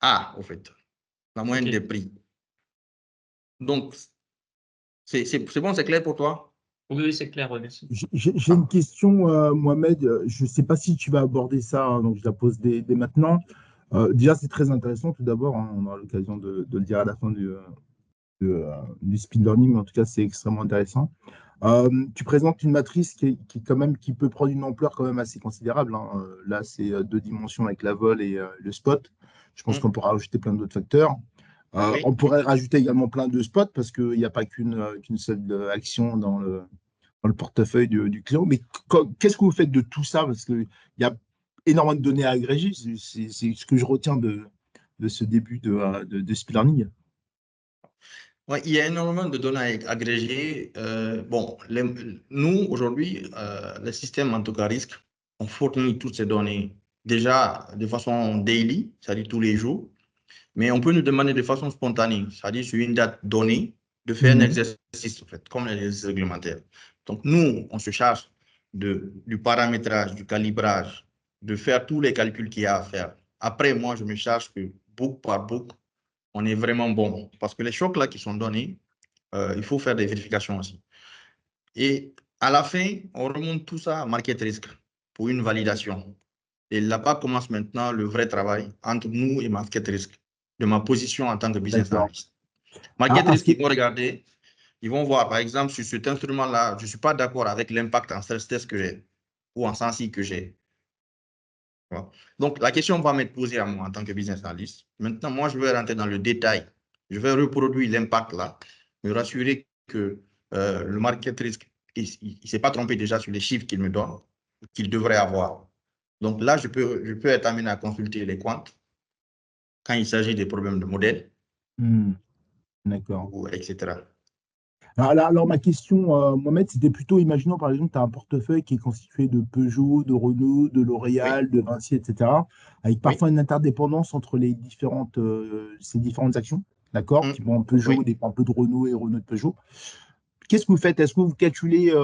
[SPEAKER 1] a, au fait. La moyenne des prix. Donc, c'est bon, c'est clair pour toi?
[SPEAKER 6] Oui, c'est clair, oui, merci.
[SPEAKER 3] J'ai une question, Mohamed. Je ne sais pas si tu vas aborder ça, hein, donc je la pose dès maintenant. Déjà, c'est très intéressant. Tout d'abord, hein, on aura l'occasion de le dire à la fin du speed learning, mais en tout cas, c'est extrêmement intéressant. Tu présentes une matrice qui peut prendre une ampleur quand même assez considérable, hein. Là, c'est 2 dimensions avec la vol et le spot. Je pense qu'on pourra rajouter plein d'autres facteurs.
[SPEAKER 1] Oui.
[SPEAKER 3] On pourrait rajouter également plein de spots parce qu'il n'y a pas qu'une seule action dans le portefeuille du client. Mais qu'est-ce que vous faites de tout ça? Parce qu'il y a énormément de données à agréger. C'est ce que je retiens de ce début de speed learning.
[SPEAKER 1] Ouais, il y a énormément de données agrégées. Bon, nous, aujourd'hui, le système, en tout cas risque, on fournit toutes ces données déjà de façon daily, c'est-à-dire tous les jours, mais on peut nous demander de façon spontanée, c'est-à-dire sur une date donnée, de faire un exercice, en fait, comme les exercices réglementaires. Donc, nous, on se charge du paramétrage, du calibrage, de faire tous les calculs qu'il y a à faire. Après, moi, je me charge que book par book, on est vraiment bon. Parce que les chocs là qui sont donnés, il faut faire des vérifications aussi. Et à la fin, on remonte tout ça à market risk pour une validation. Et là-bas commence maintenant le vrai travail entre nous et market risk, de ma position en tant que business analyst. Market risk, ils vont regarder, ils vont voir, par exemple, sur cet instrument-là, je ne suis pas d'accord avec l'impact en stress test que j'ai ou en sensi que j'ai. Donc, la question va m'être posée à moi en tant que business analyst. Maintenant, moi, je vais rentrer dans le détail. Je vais reproduire l'impact là, me rassurer que le market risk, il ne s'est pas trompé déjà sur les chiffres qu'il me donne, qu'il devrait avoir. Donc là, je peux être amené à consulter les quants quand il s'agit des problèmes de modèle,
[SPEAKER 3] D'accord.
[SPEAKER 1] etc.
[SPEAKER 3] Alors, ma question, Mohamed, c'était plutôt, imaginons par exemple, tu as un portefeuille qui est constitué de Peugeot, de Renault, de L'Oréal,
[SPEAKER 1] Oui.
[SPEAKER 3] de Vinci, etc., avec parfois une interdépendance entre ces différentes actions, d'accord? Type Peugeot dépend un peu de Renault et Renault de Peugeot. Qu'est-ce que vous faites? Est-ce que vous calculez,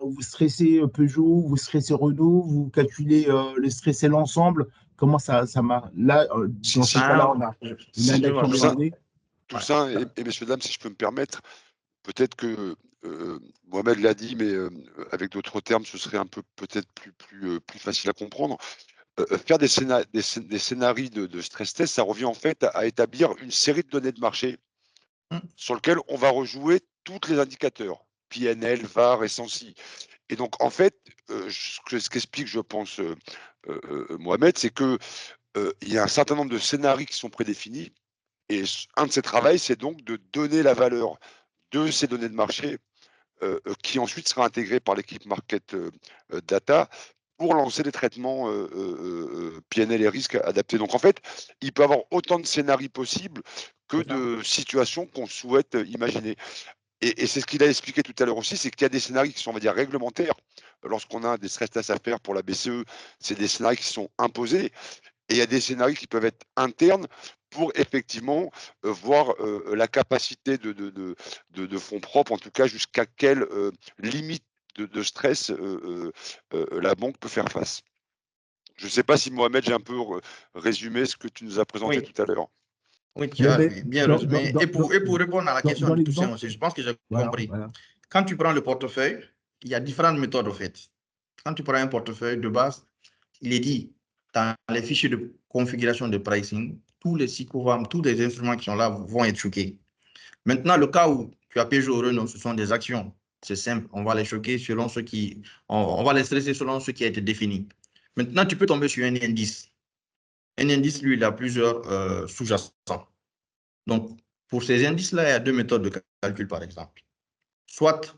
[SPEAKER 3] vous stressez Peugeot, vous stressez Renault, vous calculez stressez l'ensemble? Comment ça marche? Là, dans ce cas-là, on a une action de données.
[SPEAKER 7] Tout ça, et messieurs, dames, si je peux me permettre, peut-être que Mohamed l'a dit, mais avec d'autres termes, ce serait un peu peut-être plus facile à comprendre. Faire des scénarios de stress test, ça revient en fait à établir une série de données de marché sur lesquelles on va rejouer tous les indicateurs, PNL, VAR et Sensi. Et donc, en fait, ce qu'explique, je pense, Mohamed, c'est qu'il y a un certain nombre de scénarios qui sont prédéfinis. Et un de ces travaux, c'est donc de donner la valeur de ces données de marché qui ensuite sera intégrée par l'équipe Market Data pour lancer des traitements PNL et risques adaptés. Donc en fait, il peut y avoir autant de scénarios possibles que de situations qu'on souhaite imaginer. Et c'est ce qu'il a expliqué tout à l'heure aussi, c'est qu'il y a des scénarios qui sont, on va dire, réglementaires. Lorsqu'on a des stress tests à faire pour la BCE, c'est des scénarios qui sont imposés. Et il y a des scénarios qui peuvent être internes pour effectivement voir la capacité de fonds propres, en tout cas jusqu'à quelle limite de stress la banque peut faire face. Je ne sais pas si Mohamed, j'ai un peu résumé ce que tu nous as présenté tout à l'heure.
[SPEAKER 1] Oui, tu as bien résumé. Et pour répondre à la question du Toussaint aussi, je pense que j'ai compris.
[SPEAKER 3] Voilà.
[SPEAKER 1] Quand tu prends le portefeuille, il y a différentes méthodes au fait. Quand tu prends un portefeuille de base, il est dit dans les fichiers de configuration de pricing, tous les psychogrammes, tous les instruments qui sont là vont être choqués. Maintenant, le cas où tu as Peugeot Renault, ce sont des actions. C'est simple, on va les choquer selon ce qui. On va les stresser selon ce qui a été défini. Maintenant, tu peux tomber sur un indice. Un indice, lui, il a plusieurs sous-jacents. Donc, pour ces indices-là, il y a 2 méthodes de calcul, par exemple. Soit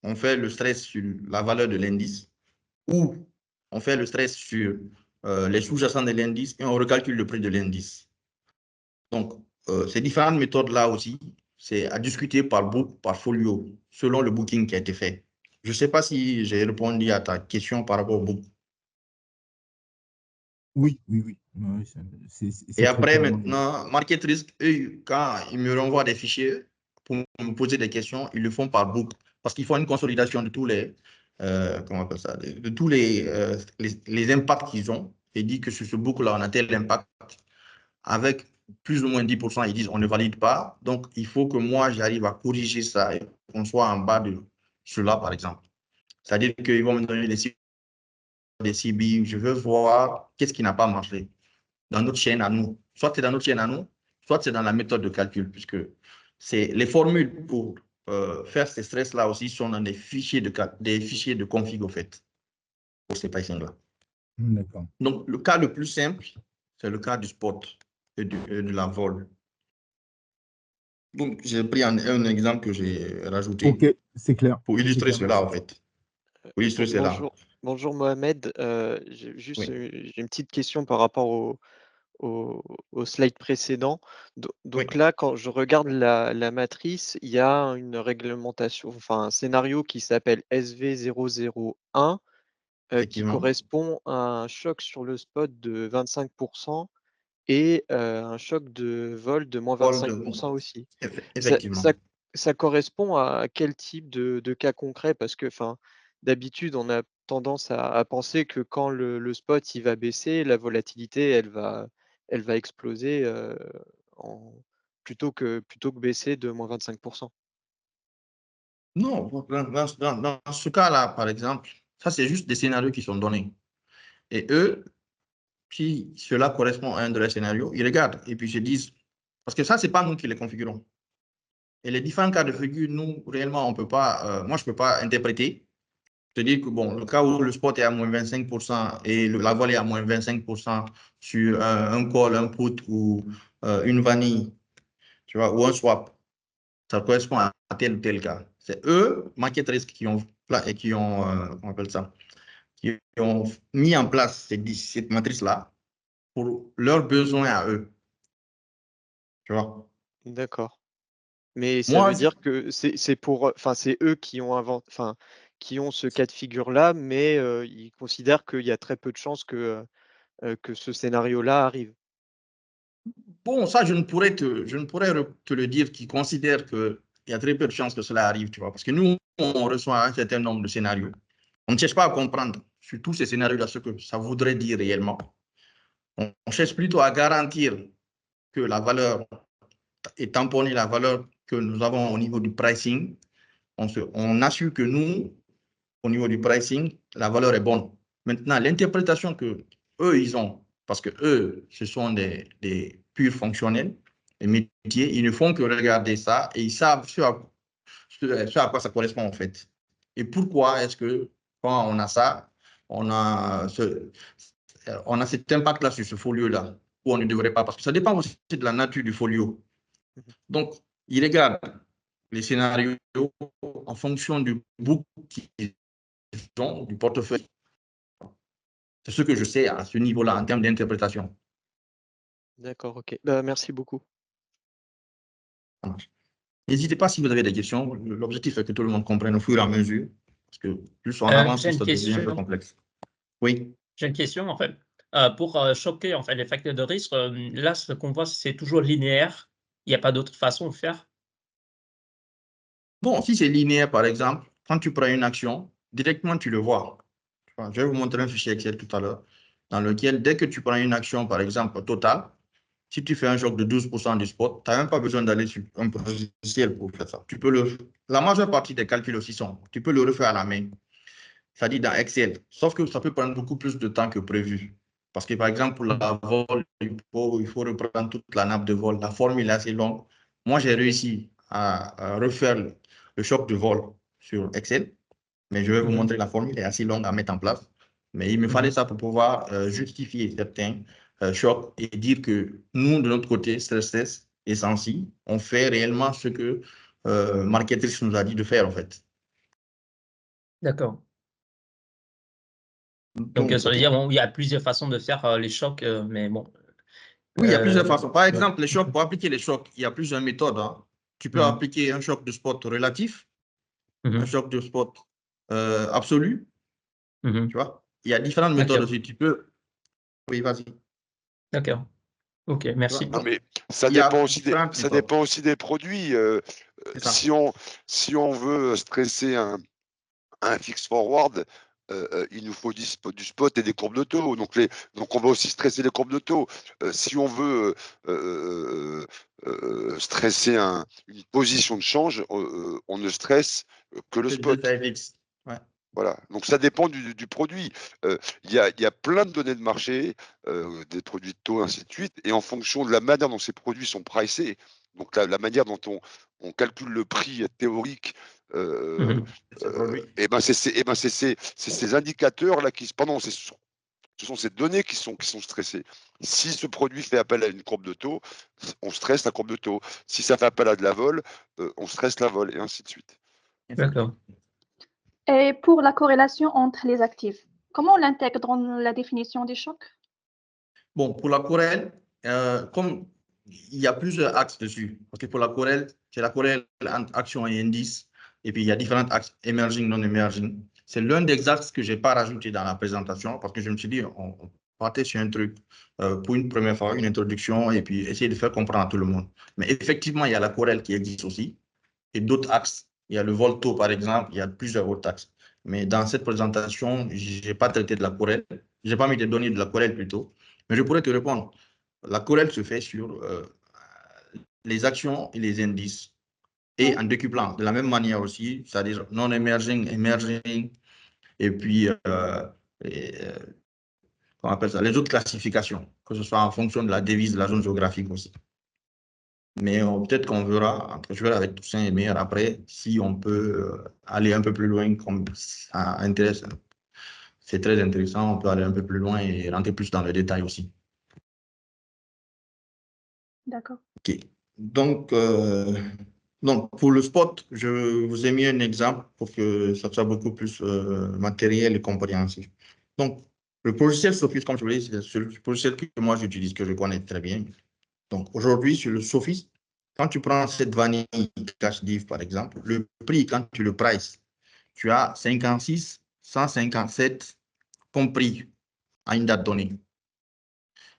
[SPEAKER 1] on fait le stress sur la valeur de l'indice, ou on fait le stress sur les sous-jacents de l'indice et on recalcule le prix de l'indice. Donc, ces différentes méthodes-là aussi, c'est à discuter par book, par folio, selon le booking qui a été fait. Je ne sais pas si j'ai répondu à ta question par rapport au book.
[SPEAKER 3] Oui.
[SPEAKER 1] Et après, maintenant, Market Risk, eux, quand ils me renvoient des fichiers pour me poser des questions, ils le font par book. Parce qu'ils font une consolidation de tous les, comment on appelle ça, de tous les impacts qu'ils ont. Et dit que sur ce book-là, on a tel impact. Avec plus ou moins 10%, ils disent on ne valide pas. Donc, il faut que moi, j'arrive à corriger ça et qu'on soit en bas de cela, par exemple. C'est-à-dire qu'ils vont me donner des CB, je veux voir qu'est-ce qui n'a pas marché. dans notre chaîne à nous. Soit c'est dans notre chaîne à nous, soit c'est dans la méthode de calcul, puisque les formules pour faire ces stress-là aussi sont dans des fichiers de config, au fait, pour ces pricing-là.
[SPEAKER 3] D'accord.
[SPEAKER 1] Donc, le cas le plus simple, c'est le cas du spot et de la vol. Donc, j'ai pris un exemple que j'ai rajouté
[SPEAKER 3] Ok, c'est clair.
[SPEAKER 1] pour illustrer cela, en fait. Pour illustrer cela.
[SPEAKER 2] Bonjour Mohamed, j'ai une petite question par rapport au slide précédent. Donc là, quand je regarde la matrice, il y a une réglementation, enfin un scénario qui s'appelle SV001 qui correspond à un choc sur le spot de 25% et un choc de vol de moins 25% aussi.
[SPEAKER 1] Effectivement.
[SPEAKER 2] Ça correspond à quel type de cas concret? Parce que d'habitude, on a tendance à penser que quand le spot il va baisser, la volatilité, elle va exploser plutôt que baisser de moins 25%.
[SPEAKER 1] Non, dans ce cas-là, par exemple, ça, c'est juste des scénarios qui sont donnés. Et eux, si cela correspond à un de leurs scénarios, ils regardent et puis ils se disent, parce que ça, ce n'est pas nous qui les configurons. Et les différents cas de figure, nous, réellement, on peut pas, moi, je ne peux pas interpréter. C'est-à-dire que, bon, le cas où le spot est à moins 25% et la vol est à moins 25% sur un call, un put ou une vanille, tu vois, ou un swap, ça correspond à tel ou tel cas. C'est eux, Market Risk, qui ont on appelle ça, qui ont mis en place cette matrice-là pour leurs besoins à eux. Tu vois?
[SPEAKER 2] D'accord. Mais ça veut dire que c'est eux qui ont qui ont ce cas de figure-là, mais ils considèrent qu'il y a très peu de chances que ce scénario-là arrive.
[SPEAKER 1] Bon, ça, je ne pourrais te le dire, qui considère qu'il y a très peu de chances que cela arrive, tu vois, parce que nous, on reçoit un certain nombre de scénarios. On ne cherche pas à comprendre sur tous ces scénarios-là ce que ça voudrait dire réellement. On cherche plutôt à garantir que la valeur est tamponnée, la valeur que nous avons au niveau du pricing. On assure que nous, au niveau du pricing, la valeur est bonne. Maintenant, l'interprétation que eux, ils ont, parce que eux, ce sont des purs fonctionnels, des métiers, ils ne font que regarder ça et ils savent ce à quoi ça correspond en fait. Et pourquoi est-ce que quand on a ça, on a cet impact-là sur ce folio-là, où on ne devrait pas, parce que ça dépend aussi de la nature du folio. Donc, ils regardent les scénarios en fonction du book qu'ils ont, du portefeuille. C'est ce que je sais à ce niveau-là en termes d'interprétation.
[SPEAKER 2] D'accord, ok. Bah, merci beaucoup.
[SPEAKER 1] N'hésitez pas si vous avez des questions. L'objectif est que tout le monde comprenne au fur et à mesure. Parce que plus on avance, plus ça devient un peu complexe. Oui.
[SPEAKER 6] J'ai une question, en fait. Pour choquer en fait, les facteurs de risque, là, ce qu'on voit, c'est toujours linéaire. Il n'y a pas d'autre façon de faire?
[SPEAKER 1] Bon, si c'est linéaire, par exemple, quand tu prends une action, directement, tu le vois. Je vais vous montrer un fichier Excel tout à l'heure, dans lequel, dès que tu prends une action, par exemple, totale, si tu fais un choc de 12% du spot, tu n'as même pas besoin d'aller sur un logiciel pour faire ça. La majeure partie des calculs aussi tu peux le refaire à la main, c'est-à-dire dans Excel. Sauf que ça peut prendre beaucoup plus de temps que prévu. Parce que, par exemple, pour la vol, il faut reprendre toute la nappe de vol. La formule est assez longue. Moi, j'ai réussi à refaire le choc de vol sur Excel, mais je vais vous montrer la formule, elle est assez longue à mettre en place. Mais il me fallait ça pour pouvoir justifier certains chocs et dire que nous, de notre côté, Stress Test et Sensi, on fait réellement ce que Marketrice nous a dit de faire, en fait.
[SPEAKER 6] D'accord. Donc, ça veut dire qu'il y a plusieurs façons de faire les chocs, mais bon.
[SPEAKER 1] Oui, il y a plusieurs façons. Par exemple, les chocs, pour appliquer les chocs, il y a plusieurs méthodes. Hein. Tu peux appliquer un choc de spot relatif, un choc de spot absolu. Tu vois, il y a différentes méthodes aussi. Tu peux. Oui, vas-y.
[SPEAKER 6] D'accord. Ok, merci.
[SPEAKER 7] Non, mais ça dépend aussi des produits. Si on veut stresser un fix forward, il nous faut du spot et des courbes de taux. Donc on va aussi stresser les courbes de taux. Si on veut stresser une position de change, on ne stresse que le spot.
[SPEAKER 1] Ouais.
[SPEAKER 7] Voilà. Donc, ça dépend du produit. Il y a plein de données de marché, des produits de taux, ainsi de suite. Et en fonction de la manière dont ces produits sont pricés, donc la manière dont on calcule le prix théorique, et ben c'est ces indicateurs-là qui, pardon, ce sont ces données qui sont stressées. Si ce produit fait appel à une courbe de taux, on stresse la courbe de taux. Si ça fait appel à de la vol, on stresse la vol, et ainsi de suite.
[SPEAKER 6] D'accord.
[SPEAKER 5] Et pour la corrélation entre les actifs, comment on l'intègre dans la définition des chocs?
[SPEAKER 1] Bon, pour la querelle, comme il y a plusieurs axes dessus, parce que pour la querelle, c'est la querelle entre action et indice, et puis il y a différents axes, emerging, non-emerging. C'est l'un des axes que je n'ai pas rajouté dans la présentation, parce que je me suis dit, on partait sur un truc pour une première fois, une introduction, et puis essayer de faire comprendre à tout le monde. Mais effectivement, il y a la querelle qui existe aussi, et d'autres axes. Il y a le vol taux, par exemple, il y a plusieurs autres axes. Mais dans cette présentation, je n'ai pas traité de la querelle, je n'ai pas mis de données de la querelle plutôt. Mais je pourrais te répondre. La querelle se fait sur les actions et les indices. Et en décuplant de la même manière aussi, c'est-à-dire non-emerging, emerging, et puis, on appelle ça, les autres classifications, que ce soit en fonction de la devise, de la zone géographique aussi. Mais peut-être qu'on verra, je verrai avec Toussaint et Meir après, si on peut aller un peu plus loin, comme ça intéresse. C'est très intéressant, on peut aller un peu plus loin et rentrer plus dans le détail aussi.
[SPEAKER 5] D'accord.
[SPEAKER 1] OK. Donc, pour le spot, je vous ai mis un exemple pour que ça soit beaucoup plus matériel et compréhensif. Donc, le logiciel Sophis, comme je vous l'ai dit, c'est le logiciel que moi j'utilise, que je connais très bien. Donc, aujourd'hui, sur le Sophis, quand tu prends cette vanille cash div, par exemple, le prix, quand tu le prices, tu as 56, 157 compris à une date donnée.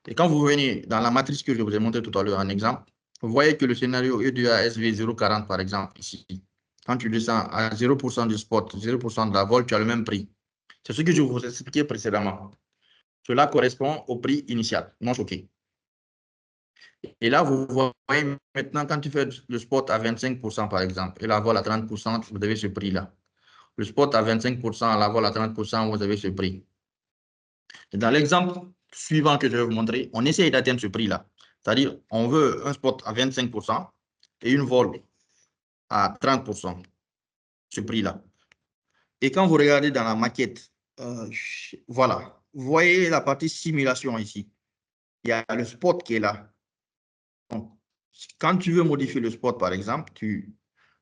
[SPEAKER 1] Et quand vous venez dans la matrice que je vous ai montré tout à l'heure en exemple, vous voyez que le scénario EDA SV 0,40 par exemple ici, quand tu descends à 0% du spot, 0% de la vol, tu as le même prix. C'est ce que je vous ai expliqué précédemment. Cela correspond au prix initial, non choqué. Et là, vous voyez maintenant, quand tu fais le spot à 25% par exemple, et la vol à 30%, vous avez ce prix-là. Le spot à 25%, la vol à 30%, vous avez ce prix. Et dans l'exemple suivant que je vais vous montrer, on essaye d'atteindre ce prix-là. C'est-à-dire, on veut un spot à 25% et une vol à 30%, ce prix-là. Et quand vous regardez dans la maquette, voilà, vous voyez la partie simulation ici. Il y a le spot qui est là. Donc, quand tu veux modifier le spot, par exemple, tu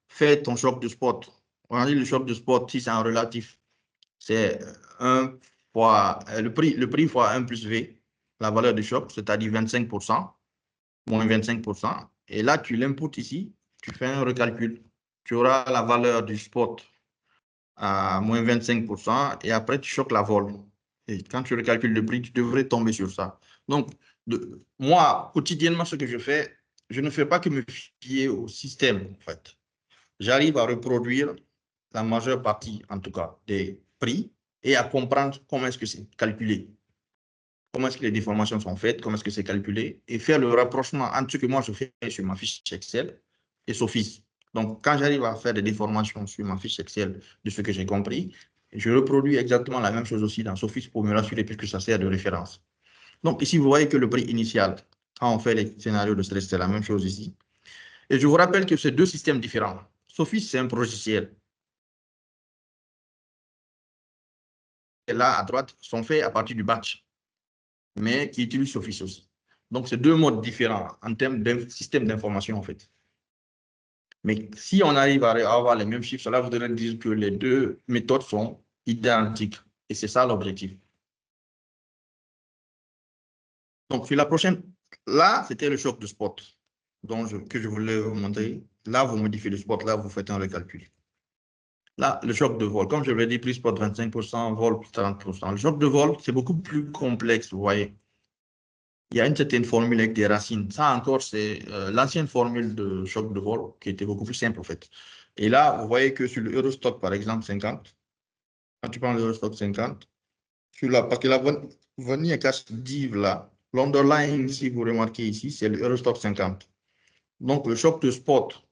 [SPEAKER 1] fais ton choc de spot. On dit le choc de spot, si c'est en relatif, c'est 1 fois le prix fois 1 plus V, la valeur du choc, c'est-à-dire 25%, moins 25%. Et là, tu l'inputes ici, tu fais un recalcul. Tu auras la valeur du spot à moins 25% et après, tu choques la vol. Et quand tu recalcules le prix, tu devrais tomber sur ça. Donc, moi, quotidiennement, ce que je fais, je ne fais pas que me fier au système, en fait. J'arrive à reproduire la majeure partie, en tout cas, des prix et à comprendre comment est-ce que c'est calculé. Comment est-ce que les déformations sont faites, comment est-ce que c'est calculé, et faire le rapprochement entre ce que moi je fais sur ma fiche Excel et Sophis. Donc, quand j'arrive à faire des déformations sur ma fiche Excel de ce que j'ai compris, je reproduis exactement la même chose aussi dans Sophis pour me rassurer puisque ça sert de référence. Donc, ici, vous voyez que le prix initial, quand on fait les scénarios de stress, c'est la même chose ici. Et je vous rappelle que c'est deux systèmes différents. Sophis, c'est un logiciel. Et là, à droite, sont faits à partir du batch, mais qui utilisent Sophis aussi. Donc, c'est deux modes différents en termes de système d'information, en fait. Mais si on arrive à avoir les mêmes chiffres, cela voudrait dire que les deux méthodes sont identiques. Et c'est ça l'objectif. Donc, sur la prochaine, là, c'était le choc de spot que je voulais vous montrer. Là, vous modifiez le spot, là, vous faites un recalcul. Là, le choc de vol, comme je l'ai dit, prix spot 25%, vol plus 30%. Le choc de vol, c'est beaucoup plus complexe, vous voyez. Il y a une certaine formule avec des racines. Ça encore, c'est l'ancienne formule de choc de vol qui était beaucoup plus simple, en fait. Et là, vous voyez que sur le Eurostock, par exemple, 50, quand tu prends l'Eurostock 50, parce que la vanille cash div là, l'underlying, si vous remarquez ici, c'est le Eurostock 50. Donc, le choc de spot,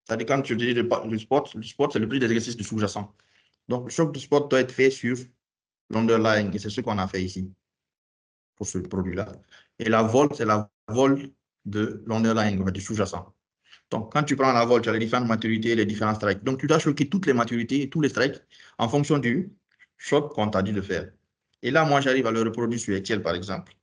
[SPEAKER 1] c'est-à-dire quand tu dis le spot, c'est le prix d'exercice du sous-jacent. Donc, le choc de spot doit être fait sur l'underlying, et c'est ce qu'on a fait ici pour ce produit-là. Et la vol, c'est la vol de l'underlying, du sous-jacent. Donc, quand tu prends la vol, tu as les différentes maturités, les différents strikes. Donc, tu dois choquer toutes les maturités et tous les strikes en fonction du choc qu'on t'a dit de faire. Et là, moi, j'arrive à le reproduire sur Excel, par exemple.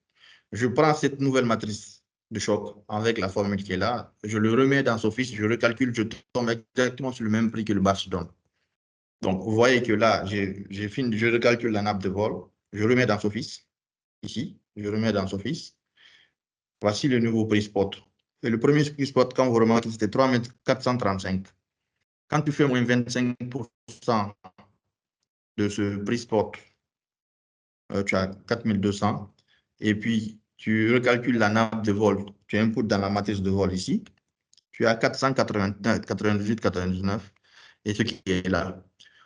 [SPEAKER 1] Je prends cette nouvelle matrice de choc avec la formule qui est là, je le remets dans Office, je recalcule, je tombe exactement sur le même prix que le batch donne. Donc, vous voyez que là, j'ai fini, je recalcule la nappe de vol, je remets dans Office, ici, je remets dans Office. Voici le nouveau prix spot. Et le premier prix spot, quand vous remarquez, c'était 3435. Quand tu fais moins 25% de ce prix spot, tu as 4200. Et puis, tu recalcules la nappe de vol. Tu inputes dans la matrice de vol ici. Tu as 498, 99. Et ce qui est là.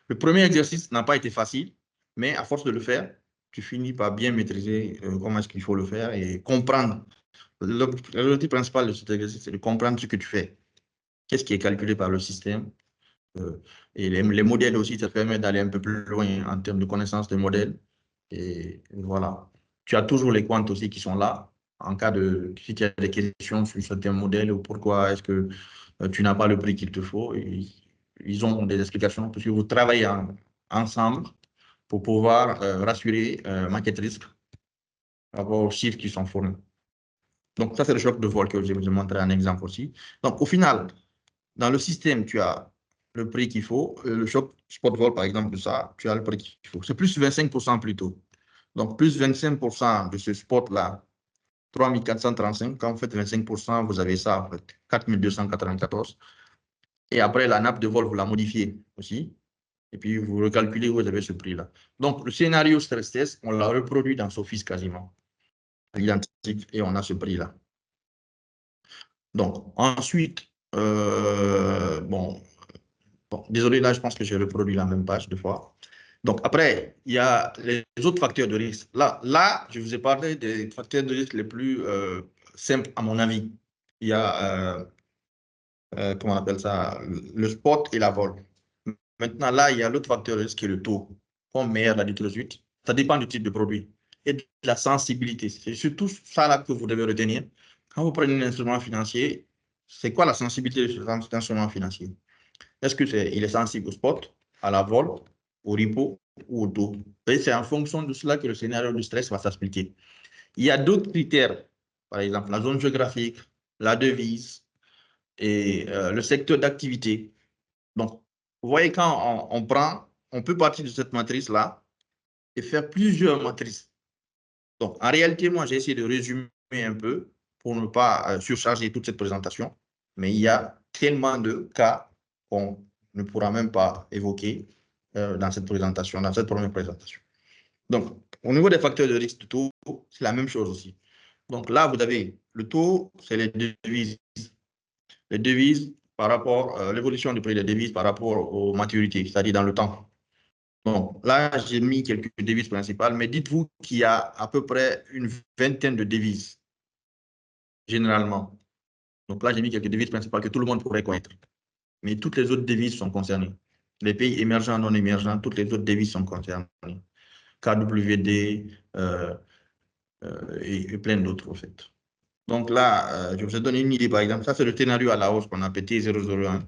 [SPEAKER 1] Le premier exercice n'a pas été facile, mais à force de le faire, tu finis par bien maîtriser comment est-ce qu'il faut le faire et comprendre. L'objectif principal de cet exercice, c'est de comprendre ce que tu fais. Qu'est-ce qui est calculé par le système. Et les modèles aussi, ça permet d'aller un peu plus loin en termes de connaissance des modèles. Et voilà. Tu as toujours les quantes aussi qui sont là. En cas de, si tu as des questions sur certains modèles ou pourquoi est-ce que tu n'as pas le prix qu'il te faut, ils ont des explications parce que vous travaillez ensemble pour pouvoir rassurer Market Risk par rapport aux chiffres qui sont fournis. Donc, ça, c'est le choc de vol que je vous ai montré un exemple aussi. Donc, au final, dans le système, tu as le prix qu'il faut. Le choc spot vol, par exemple, de ça, tu as le prix qu'il faut. C'est plus 25% plutôt. Donc, plus 25% de ce spot-là, 3435. Quand vous faites 25%, vous avez ça, en fait, 4294. Et après, la nappe de vol, vous la modifiez aussi. Et puis, vous recalculez où vous avez ce prix-là. Donc, le scénario stress test, on l'a reproduit dans Sophis quasiment. Identique, et on a ce prix-là. Donc, ensuite, bon, désolé, là, je pense que j'ai reproduit la même page deux fois. Donc, après, il y a les autres facteurs de risque. Là, je vous ai parlé des facteurs de risque les plus simples, à mon avis. Il y a, comment on appelle ça, le spot et la vol. Maintenant, là, il y a l'autre facteur de risque qui est le taux. Comme Meyer l'a dit tout de suite, ça dépend du type de produit et de la sensibilité. C'est surtout ça là que vous devez retenir. Quand vous prenez un instrument financier, c'est quoi la sensibilité de cet instrument financier? Est-ce qu'il est sensible au spot, à la vol, au repo ou au taux? C'est en fonction de cela que le scénario du stress va s'expliquer. Il y a d'autres critères, par exemple la zone géographique, la devise et le secteur d'activité. Donc, vous voyez, quand on peut partir de cette matrice-là et faire plusieurs matrices. Donc, en réalité, moi, j'ai essayé de résumer un peu pour ne pas surcharger toute cette présentation, mais il y a tellement de cas qu'on ne pourra même pas évoquer dans cette présentation, dans cette première présentation. Donc, au niveau des facteurs de risque de taux, c'est la même chose aussi. Donc là, vous avez le taux, c'est les devises. Les devises par rapport à l'évolution du prix des devises par rapport aux maturités, c'est-à-dire dans le temps. Donc là, j'ai mis quelques devises principales, mais dites-vous qu'il y a à peu près une vingtaine de devises, généralement. Donc là, j'ai mis quelques devises principales que tout le monde pourrait connaître. Mais toutes les autres devises sont concernées. Les pays émergents, non émergents, toutes les autres devises sont concernées. KWD et plein d'autres, en fait. Donc là, je vous ai donné une idée, par exemple. Ça, c'est le scénario à la hausse qu'on appelle T001.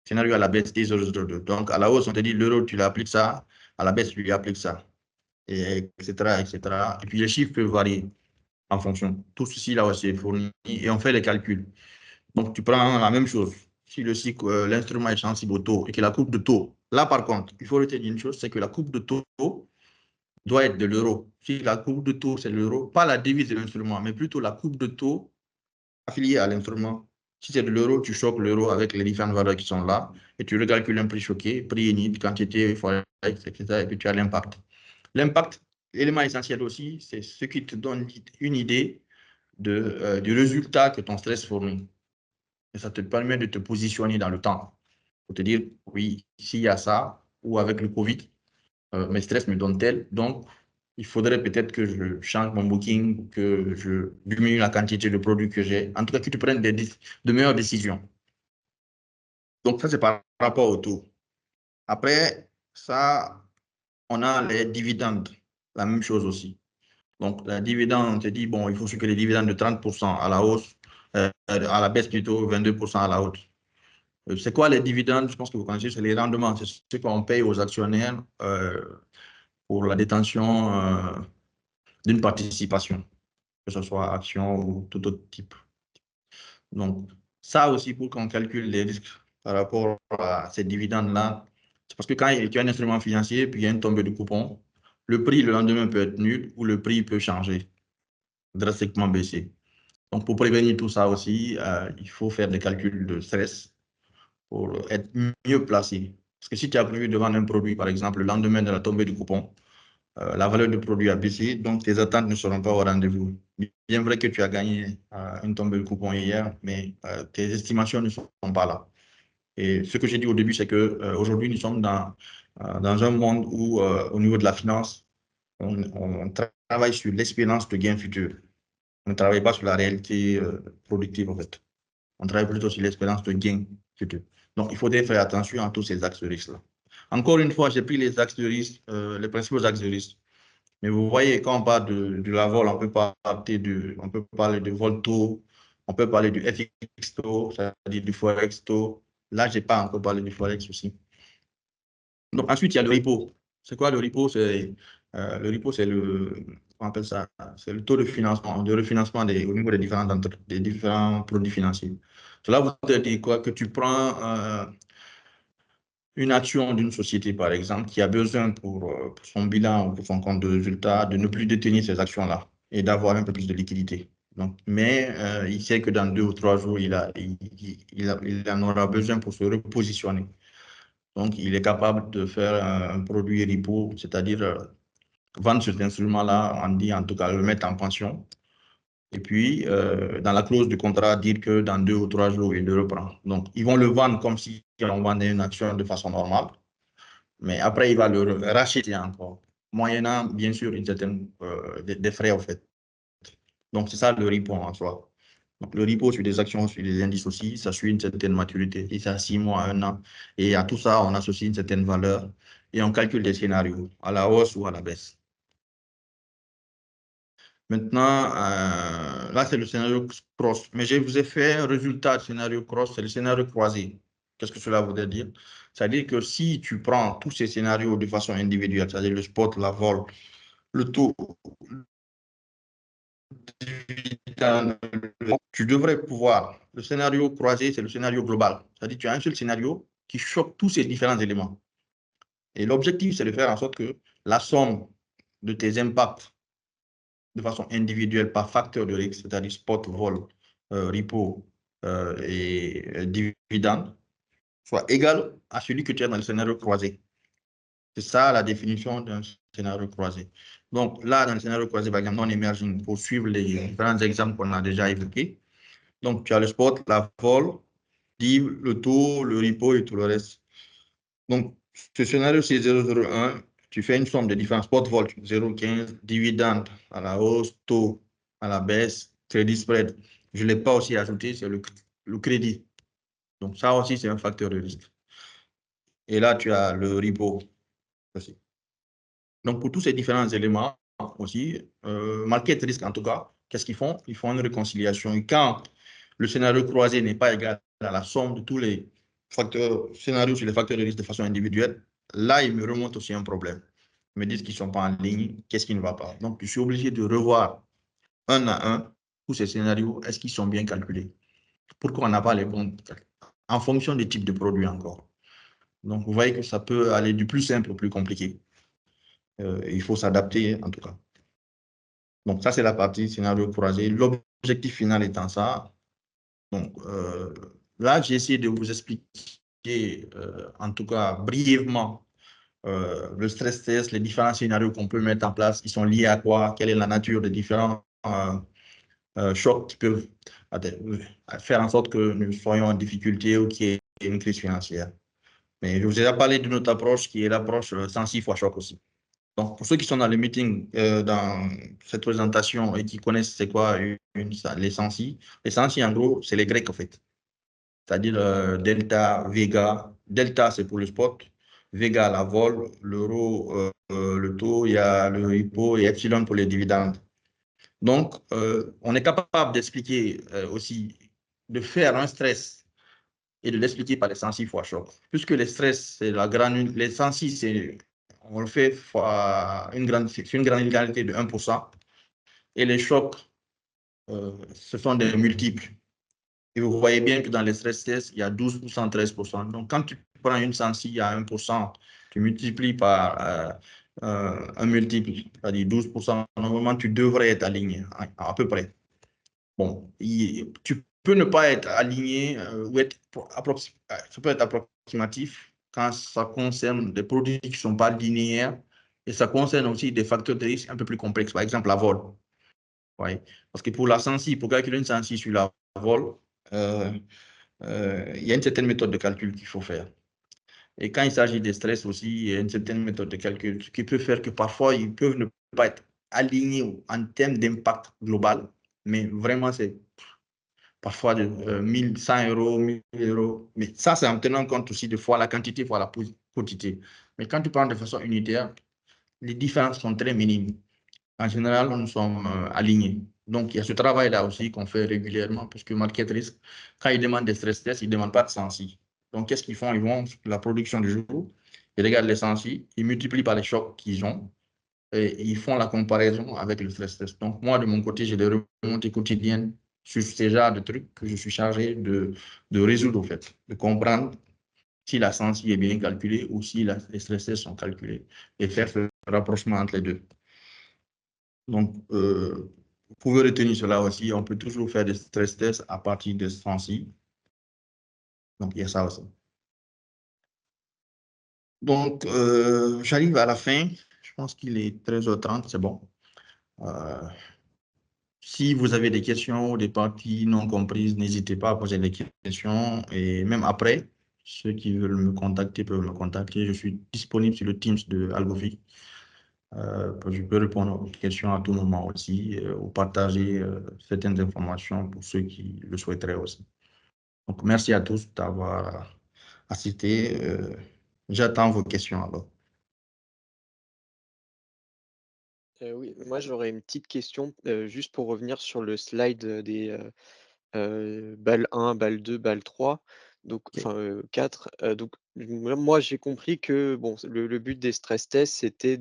[SPEAKER 1] Scénario à la baisse, T002. Donc, à la hausse, on te dit l'euro, tu lui appliques ça. À la baisse, tu lui appliques ça. Et etc., etc. Et puis, les chiffres peuvent varier en fonction. Tout ceci, là aussi, est fourni et on fait les calculs. Donc, tu prends la même chose. Si l'instrument est sensible au taux et que la coupe de taux, là, par contre, il faut retenir une chose, c'est que la coupe de taux doit être de l'euro. Si la coupe de taux, c'est l'euro, pas la devise de l'instrument, mais plutôt la coupe de taux affiliée à l'instrument. Si c'est de l'euro, tu choques l'euro avec les différentes valeurs qui sont là et tu recalcules un prix choqué, prix unité, quantité, forex, etc. Et puis tu as l'impact. L'impact, l'élément essentiel aussi, c'est ce qui te donne une idée du résultat que ton stress fournit. Et ça te permet de te positionner dans le temps. Pour te dire, oui, s'il y a ça, ou avec le Covid, mes stress me donnent tel, donc il faudrait peut-être que je change mon booking, que je diminue la quantité de produits que j'ai. En tout cas, que tu prennes de meilleures décisions. Donc, ça, c'est par rapport au taux. Après, ça, on a les dividendes, la même chose aussi. Donc, la dividende, on te dit, bon, il faut que les dividendes de 30% à la hausse, à la baisse plutôt, 22% à la hausse. C'est quoi les dividendes? Je pense que vous connaissez, c'est les rendements, c'est ce qu'on paye aux actionnaires pour la détention d'une participation, que ce soit action ou tout autre type. Donc, ça aussi, pour qu'on calcule les risques par rapport à ces dividendes-là, c'est parce que quand tu as un instrument financier, puis il y a une tombée de coupon, le prix le lendemain peut être nul ou le prix peut changer, drastiquement baisser. Donc, pour prévenir tout ça aussi, il faut faire des calculs de stress pour être mieux placé. Parce que si tu as prévu de vendre un produit, par exemple, le lendemain de la tombée du coupon, la valeur du produit a baissé, donc tes attentes ne seront pas au rendez-vous. Bien vrai que tu as gagné une tombée de coupon hier, mais tes estimations ne sont pas là. Et ce que j'ai dit au début, c'est qu'aujourd'hui, nous sommes dans un monde où, au niveau de la finance, on travaille sur l'espérance de gain futur. On ne travaille pas sur la réalité productive, en fait. On travaille plutôt sur l'espérance de gain futur. Donc, il faudrait faire attention à tous ces axes de risque-là. Encore une fois, j'ai pris les axes de risque, les principaux axes de risque. Mais vous voyez, quand on parle de la vol, on peut parler de vol taux, on peut parler du FX taux, c'est-à-dire du Forex taux. Là, je n'ai pas encore parlé du Forex aussi. Donc, ensuite, il y a le repo. C'est quoi le repo? Le repo, c'est on appelle ça, c'est le taux de financement, de refinancement au niveau des différents produits financiers. Cela veut dire quoi? Que tu prends une action d'une société, par exemple, qui a besoin pour son bilan ou pour son compte de résultat de ne plus détenir ces actions-là et d'avoir un peu plus de liquidité. Donc, mais il sait que dans 2 ou 3 jours, il en aura besoin pour se repositionner. Donc, il est capable de faire un produit repo, c'est-à-dire vendre cet instrument-là, on dit en tout cas le mettre en pension. Et puis, dans la clause du contrat, dire que dans 2 ou 3 jours, il le reprend. Donc, ils vont le vendre comme si on vendait une action de façon normale. Mais après, il va le racheter encore, moyennant, bien sûr, une certaine, des frais, en fait. Donc, c'est ça le repo en soi. Donc, le repo sur des actions, sur des indices aussi, ça suit une certaine maturité. Et c'est à 6 mois, 1 an. Et à tout ça, on associe une certaine valeur et on calcule des scénarios, à la hausse ou à la baisse. Maintenant, là, c'est le scénario cross. Mais je vous ai fait un résultat de scénario cross, c'est le scénario croisé. Qu'est-ce que cela voudrait dire? C'est-à-dire que si tu prends tous ces scénarios de façon individuelle, c'est-à-dire le spot, la vol, le taux, tu devrais pouvoir. Le scénario croisé, c'est le scénario global. C'est-à-dire que tu as un seul scénario qui choque tous ces différents éléments. Et l'objectif, c'est de faire en sorte que la somme de tes impacts de façon individuelle par facteur de risque, c'est-à-dire spot, vol, repo et dividende, soit égale à celui que tu as dans le scénario croisé. C'est ça la définition d'un scénario croisé. Donc là, dans le scénario croisé, par exemple, non-emerging, pour suivre les différents exemples qu'on a déjà évoqués. Donc tu as le spot, la vol, div, le taux, le repo et tout le reste. Donc ce scénario, c'est 0,01. Tu fais une somme de différents spots, vol 0,15, dividende à la hausse, taux à la baisse, crédit spread. Je ne l'ai pas aussi ajouté, c'est le crédit. Donc ça aussi, c'est un facteur de risque. Et là, tu as le repo aussi. Donc pour tous ces différents éléments aussi, market risque en tout cas, qu'est-ce qu'ils font? Ils font une réconciliation. Et quand le scénario croisé n'est pas égal à la somme de tous les scénarios sur les facteurs de risque de façon individuelle, là, il me remonte aussi un problème. Ils me disent qu'ils ne sont pas en ligne, qu'est-ce qui ne va pas? Donc, je suis obligé de revoir un à un tous ces scénarios, est-ce qu'ils sont bien calculés? Pourquoi on n'a pas les bons en fonction des types de produits encore? Donc, vous voyez que ça peut aller du plus simple au plus compliqué. Il faut s'adapter en tout cas. Donc, ça, c'est la partie scénario croisé. L'objectif final étant ça. Donc, là, j'ai essayé de vous expliquer, en tout cas brièvement, le stress test, les différents scénarios qu'on peut mettre en place, ils sont liés à quoi, quelle est la nature des différents chocs qui peuvent faire en sorte que nous soyons en difficulté ou qu'il y ait une crise financière. Mais je vous ai parlé de notre approche qui est l'approche 106 fois choc aussi. Donc, pour ceux qui sont dans le meeting, dans cette présentation et qui connaissent c'est quoi les 106, les 106 en gros, c'est les Grecs en fait. C'est-à-dire delta, vega. Delta, c'est pour le spot. Vega, la vol, l'euro, le taux, il y a le repo et epsilon pour les dividendes. Donc, on est capable d'expliquer aussi, de faire un stress et de l'expliquer par les 106 fois choc. Puisque les stress, c'est la grande, les 106, on le fait fois une granularité de 1%. Et les chocs, ce sont des multiples. Et vous voyez bien que dans les stress tests, il y a 12%, 13%. Donc, quand tu prends une 106, il y a 1%, tu multiplies par un multiple, c'est-à-dire 12%, normalement, tu devrais être aligné à peu près. Bon, tu peux ne pas être aligné ou être ça peut être approximatif quand ça concerne des produits qui ne sont pas linéaires et ça concerne aussi des facteurs de risque un peu plus complexes, par exemple la vol. Ouais. Parce que pour la sensi, pour calculer une sensi sur la vol, il y a une certaine méthode de calcul qu'il faut faire. Et quand il s'agit des stress aussi, il y a une certaine méthode de calcul qui peut faire que parfois, ils peuvent ne pas être alignés en termes d'impact global, mais vraiment, c'est parfois de 100 euros, 1000 euros. Mais ça, c'est en tenant compte aussi de fois la quantité, fois la quantité. Mais quand tu prends de façon unitaire, les différences sont très minimes. En général, nous sommes alignés. Donc, il y a ce travail-là aussi qu'on fait régulièrement, parce que Market Risk, quand ils demandent des stress tests, ils ne demandent pas de sensi. Donc, qu'est-ce qu'ils font? Ils vont sur la production du jour, ils regardent les sensi, ils multiplient par les chocs qu'ils ont, et ils font la comparaison avec le stress test. Donc, moi, de mon côté, j'ai des remontées quotidiennes sur ces genres de trucs que je suis chargé de résoudre, au fait, de comprendre si la sensi est bien calculée ou si les stress tests sont calculés, et faire ce rapprochement entre les deux. Donc, vous pouvez retenir cela aussi. On peut toujours faire des stress tests à partir de ce sensi. Donc, il y a ça aussi. Donc, j'arrive à la fin. Je pense qu'il est 13h30, c'est bon. Si vous avez des questions ou des parties non comprises, n'hésitez pas à poser des questions. Et même après, ceux qui veulent me contacter peuvent me contacter. Je suis disponible sur le Teams de Algofi. Je peux répondre aux questions à tout moment aussi ou partager certaines informations pour ceux qui le souhaiteraient aussi. Donc, merci à tous d'avoir assisté. J'attends vos questions alors.
[SPEAKER 2] Oui, moi j'aurais une petite question juste pour revenir sur le slide des BAL 1, BAL 2, BAL 3, donc
[SPEAKER 1] Okay.
[SPEAKER 2] enfin 4. Donc moi j'ai compris que bon, le but des stress tests c'était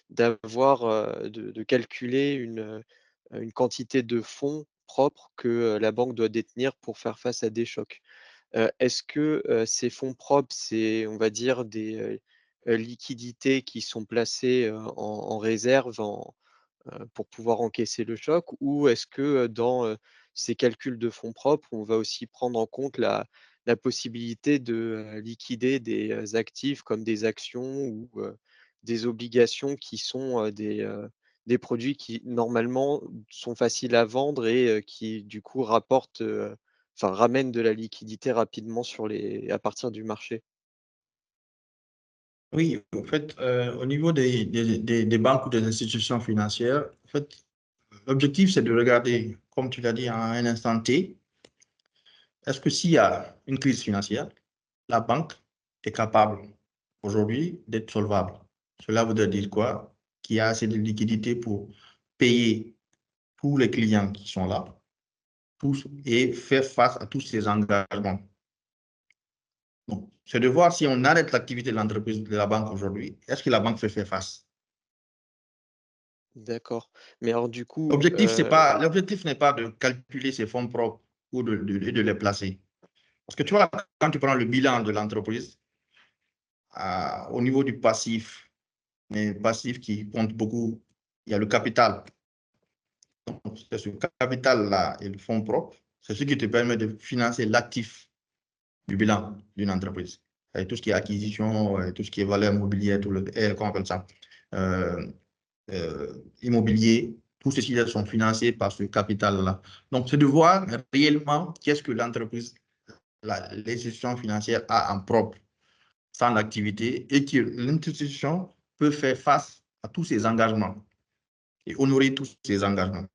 [SPEAKER 2] d'avoir de calculer une quantité de fonds propres que la banque doit détenir pour faire face à des chocs. Est-ce que ces fonds propres, c'est on va dire des liquidités qui sont placées en réserve pour pouvoir encaisser le choc? Ou est-ce que, dans, ces calculs de fonds propres, on va aussi prendre en compte la possibilité de, liquider des, actifs comme des actions ou, des obligations qui sont, des produits qui normalement sont faciles à vendre et qui du coup rapportent, enfin ramènent de la liquidité rapidement à partir du marché?
[SPEAKER 1] Oui, en fait, au niveau des banques ou des institutions financières, en fait, l'objectif, c'est de regarder, comme tu l'as dit, à un instant T, est-ce que s'il y a une crise financière, la banque est capable aujourd'hui d'être solvable? Cela voudrait dire quoi? Qu'il y a assez de liquidité pour payer tous les clients qui sont là et faire face à tous ces engagements. Donc, c'est de voir si on arrête l'activité de l'entreprise de la banque aujourd'hui, est-ce que la banque peut faire face?
[SPEAKER 2] D'accord. Mais alors du coup,
[SPEAKER 1] L'objectif n'est pas de calculer ses fonds propres ou de les placer. Parce que tu vois, quand tu prends le bilan de l'entreprise, au niveau du passif, mais passif qui compte beaucoup, il y a le capital. C'est ce capital-là et le fonds propre, c'est ce qui te permet de financer l'actif du bilan d'une entreprise. Et tout ce qui est acquisition, tout ce qui est valeur mobilière, comment on appelle ça, immobilier, tous ces sujets sont financés par ce capital-là. Donc, c'est de voir réellement qu'est-ce que l'entreprise, l'institution financière a en propre sans l'activité et que l'institution peut faire face à tous ses engagements et honorer tous ses engagements.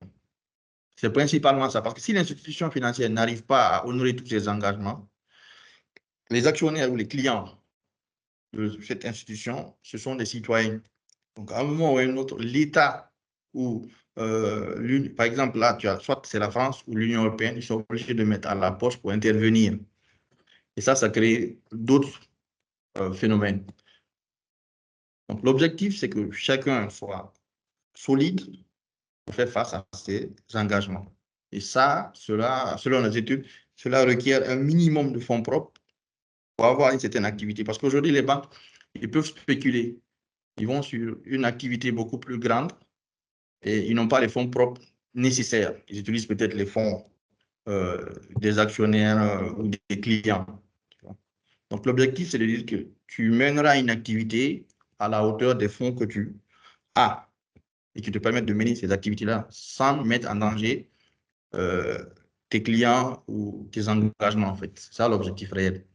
[SPEAKER 1] C'est principalement ça, parce que si l'institution financière n'arrive pas à honorer tous ses engagements, les actionnaires ou les clients de cette institution, ce sont des citoyens. Donc, à un moment ou à un autre, l'État ou, par exemple, là, tu as, soit c'est la France ou l'Union européenne, ils sont obligés de mettre à la poche pour intervenir. Et ça crée d'autres phénomènes. Donc, l'objectif, c'est que chacun soit solide pour faire face à ces engagements. Et ça, selon les études, cela requiert un minimum de fonds propres pour avoir une certaine activité. Parce qu'aujourd'hui, les banques, ils peuvent spéculer. Ils vont sur une activité beaucoup plus grande et ils n'ont pas les fonds propres nécessaires. Ils utilisent peut-être les fonds des actionnaires ou des clients. Donc, l'objectif, c'est de dire que tu mèneras une activité à la hauteur des fonds que tu as et qui te permettent de mener ces activités-là sans mettre en danger tes clients ou tes engagements, en fait. C'est ça l'objectif réel.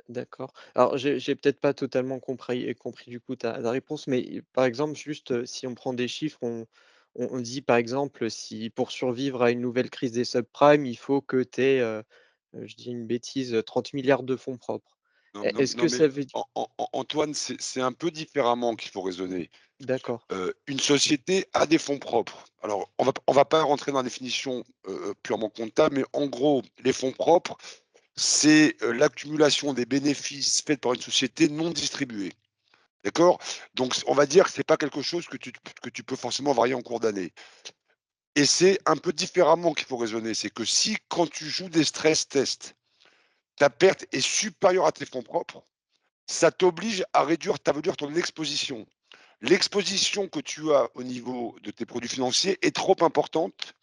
[SPEAKER 2] D'accord. Alors, j'ai peut-être pas totalement compris du coup ta réponse, mais par exemple, juste si on prend des chiffres, on dit par exemple, si pour survivre à une nouvelle crise des subprimes, il faut que tu aies, je dis une bêtise, 30 milliards de fonds propres.
[SPEAKER 7] Non, non,
[SPEAKER 2] Est-ce
[SPEAKER 7] non,
[SPEAKER 2] que
[SPEAKER 7] mais
[SPEAKER 2] ça veut dire.
[SPEAKER 7] Antoine, c'est un peu différemment qu'il faut raisonner.
[SPEAKER 2] D'accord.
[SPEAKER 7] Une société a des fonds propres. Alors, on va pas rentrer dans la définition purement comptable, mais en gros, les fonds propres, c'est l'accumulation des bénéfices faits par une société non distribuée. D'accord? Donc, on va dire que ce n'est pas quelque chose que tu peux forcément varier en cours d'année. Et c'est un peu différemment qu'il faut raisonner. C'est que si, quand tu joues des stress tests, ta perte est supérieure à tes fonds propres, ça t'oblige à réduire ton exposition. L'exposition que tu as au niveau de tes produits financiers est trop importante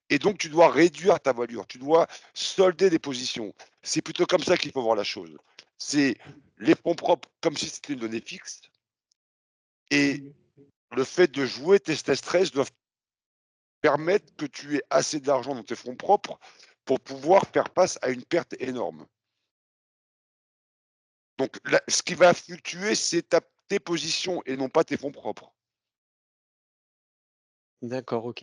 [SPEAKER 7] et donc tu dois réduire ta valeur, tu dois solder des positions. C'est plutôt comme ça qu'il faut voir la chose. C'est les fonds propres comme si c'était une donnée fixe et le fait de jouer tes stress doivent permettre que tu aies assez d'argent dans tes fonds propres pour pouvoir faire face à une perte énorme. Donc, là, ce qui va fluctuer, c'est tes positions et non pas tes fonds propres.
[SPEAKER 2] D'accord, OK.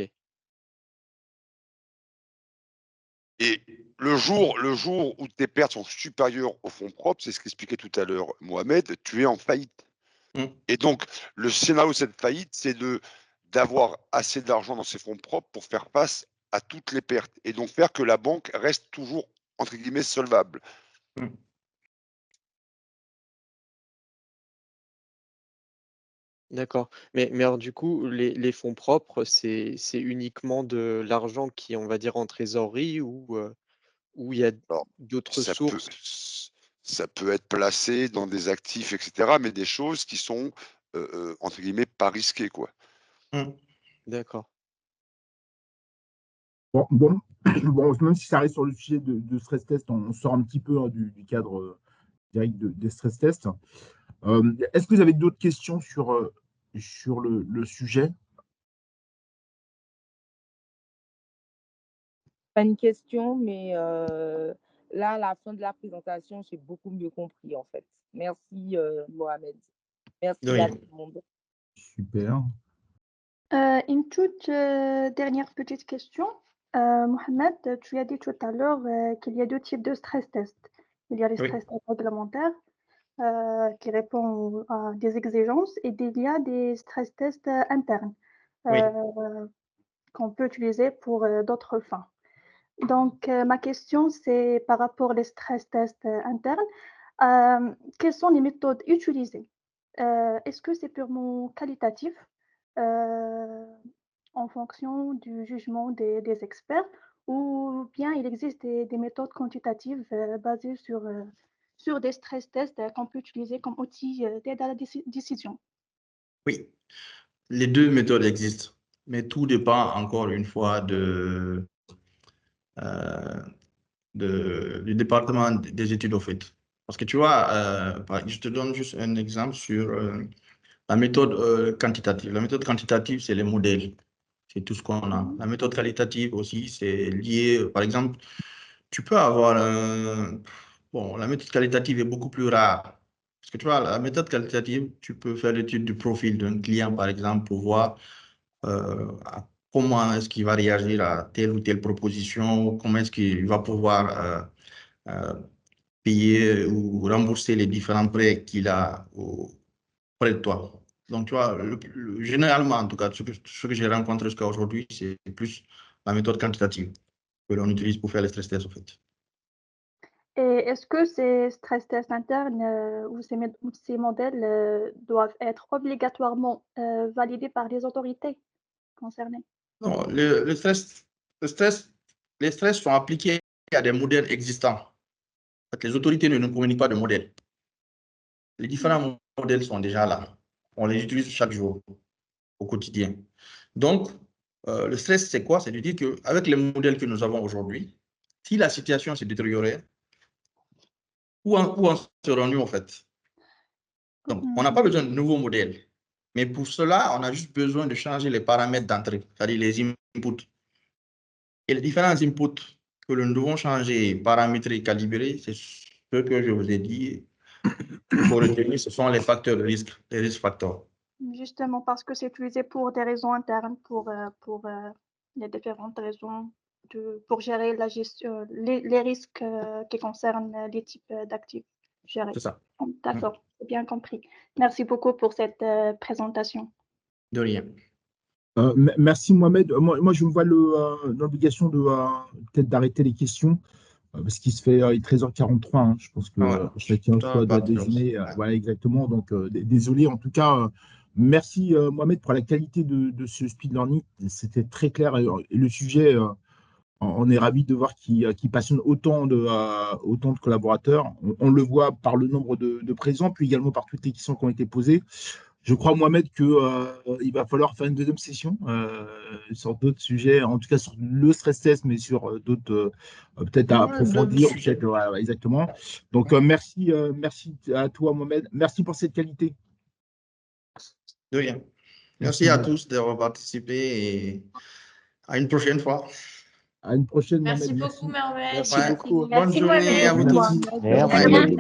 [SPEAKER 7] Et le jour où tes pertes sont supérieures aux fonds propres, c'est ce qu'expliquait tout à l'heure Mohamed, tu es en faillite. Et donc, le scénario de cette faillite, c'est d'avoir assez d'argent dans ses fonds propres pour faire face à toutes les pertes et donc faire que la banque reste toujours, entre guillemets, solvable.
[SPEAKER 2] D'accord. Mais alors du coup, les fonds propres, c'est uniquement de l'argent qui est, on va dire, en trésorerie ou il y a
[SPEAKER 7] Alors,
[SPEAKER 2] d'autres sources?
[SPEAKER 7] ça peut être placé dans des actifs, etc., mais des choses qui sont, entre guillemets, pas risquées, quoi.
[SPEAKER 2] D'accord.
[SPEAKER 3] Bon, même si ça reste sur le sujet de stress test, on sort un petit peu du cadre direct des stress tests. Est-ce que vous avez d'autres questions sur le sujet?
[SPEAKER 4] Pas une question, mais là, à la fin de la présentation, j'ai beaucoup mieux compris, en fait. Merci, Mohamed. Merci à tout le monde.
[SPEAKER 3] Super.
[SPEAKER 5] Une toute dernière petite question. Mohamed, tu as dit tout à l'heure qu'il y a deux types de stress tests. Il y a les stress tests réglementaires qui répondent à des exigences et il y a des stress tests internes qu'on peut utiliser pour d'autres fins. Donc, ma question, c'est par rapport aux stress tests internes, quelles sont les méthodes utilisées? Est-ce que c'est purement qualitatif en fonction du jugement des experts ou bien il existe des méthodes quantitatives basées sur des stress tests qu'on peut utiliser comme outil d'aide à la décision?
[SPEAKER 1] Oui, les deux méthodes existent, mais tout dépend encore une fois du département des études au fait. Parce que tu vois, je te donne juste un exemple sur la méthode quantitative. La méthode quantitative, c'est les modèles. C'est tout ce qu'on a. La méthode qualitative aussi, c'est lié, par exemple, tu peux avoir bon, la méthode qualitative est beaucoup plus rare. Parce que tu vois, la méthode qualitative, tu peux faire l'étude du profil d'un client, par exemple, pour voir comment est-ce qu'il va réagir à telle ou telle proposition, comment est-ce qu'il va pouvoir payer ou rembourser les différents prêts qu'il a auprès de toi. Donc, tu vois, généralement, en tout cas, ce que j'ai rencontré jusqu'à aujourd'hui, c'est plus la méthode quantitative que l'on utilise pour faire les stress tests, en fait.
[SPEAKER 5] Et est-ce que ces stress tests internes ou ces modèles doivent être obligatoirement validés par les autorités concernées?
[SPEAKER 1] Non, les stress sont appliqués à des modèles existants. En fait, les autorités ne nous communiquent pas de modèles. Les différents modèles sont déjà là. On les utilise chaque jour, au quotidien. Donc, le stress, c'est quoi? C'est de dire qu'avec les modèles que nous avons aujourd'hui, si la situation s'est détériorée, où en serons-nous en fait? Donc, on n'a pas besoin de nouveaux modèles. Mais pour cela, on a juste besoin de changer les paramètres d'entrée, c'est-à-dire les inputs. Et les différents inputs que nous devons changer, paramétrer, calibrer, c'est ce que je vous ai dit. Pour retenir, ce sont les facteurs de risque, les risk factors.
[SPEAKER 5] Justement parce que c'est utilisé pour des raisons internes, pour les différentes raisons, pour gérer la gestion, les risques qui concernent les types d'actifs gérés.
[SPEAKER 1] C'est ça.
[SPEAKER 5] D'accord, j'ai bien compris. Merci beaucoup pour cette présentation.
[SPEAKER 1] De rien.
[SPEAKER 3] Merci Mohamed. Moi, je me vois l'obligation de peut-être d'arrêter les questions parce qu'il se fait 13h43. Hein. Je pense que chacun doit déjeuner. Voilà, exactement. Donc, désolé. En tout cas, merci Mohamed pour la qualité de ce speed learning. C'était très clair et le sujet, on est ravis de voir qu'il passionne autant de collaborateurs. On le voit par le nombre de présents, puis également par toutes les questions qui ont été posées. Je crois, Mohamed, qu'il va falloir faire une deuxième session sur d'autres sujets, en tout cas sur le stress test, mais sur d'autres, peut-être à approfondir. Voilà, exactement. Donc, merci à toi, Mohamed. Merci pour cette qualité.
[SPEAKER 1] De rien. Merci à tous d'avoir participé et à une prochaine fois.
[SPEAKER 3] À une prochaine,
[SPEAKER 8] Merci
[SPEAKER 3] Mohamed.
[SPEAKER 8] beaucoup, Mohamed.
[SPEAKER 2] Merci beaucoup.
[SPEAKER 1] Bonne journée à vous tous.
[SPEAKER 3] Merci.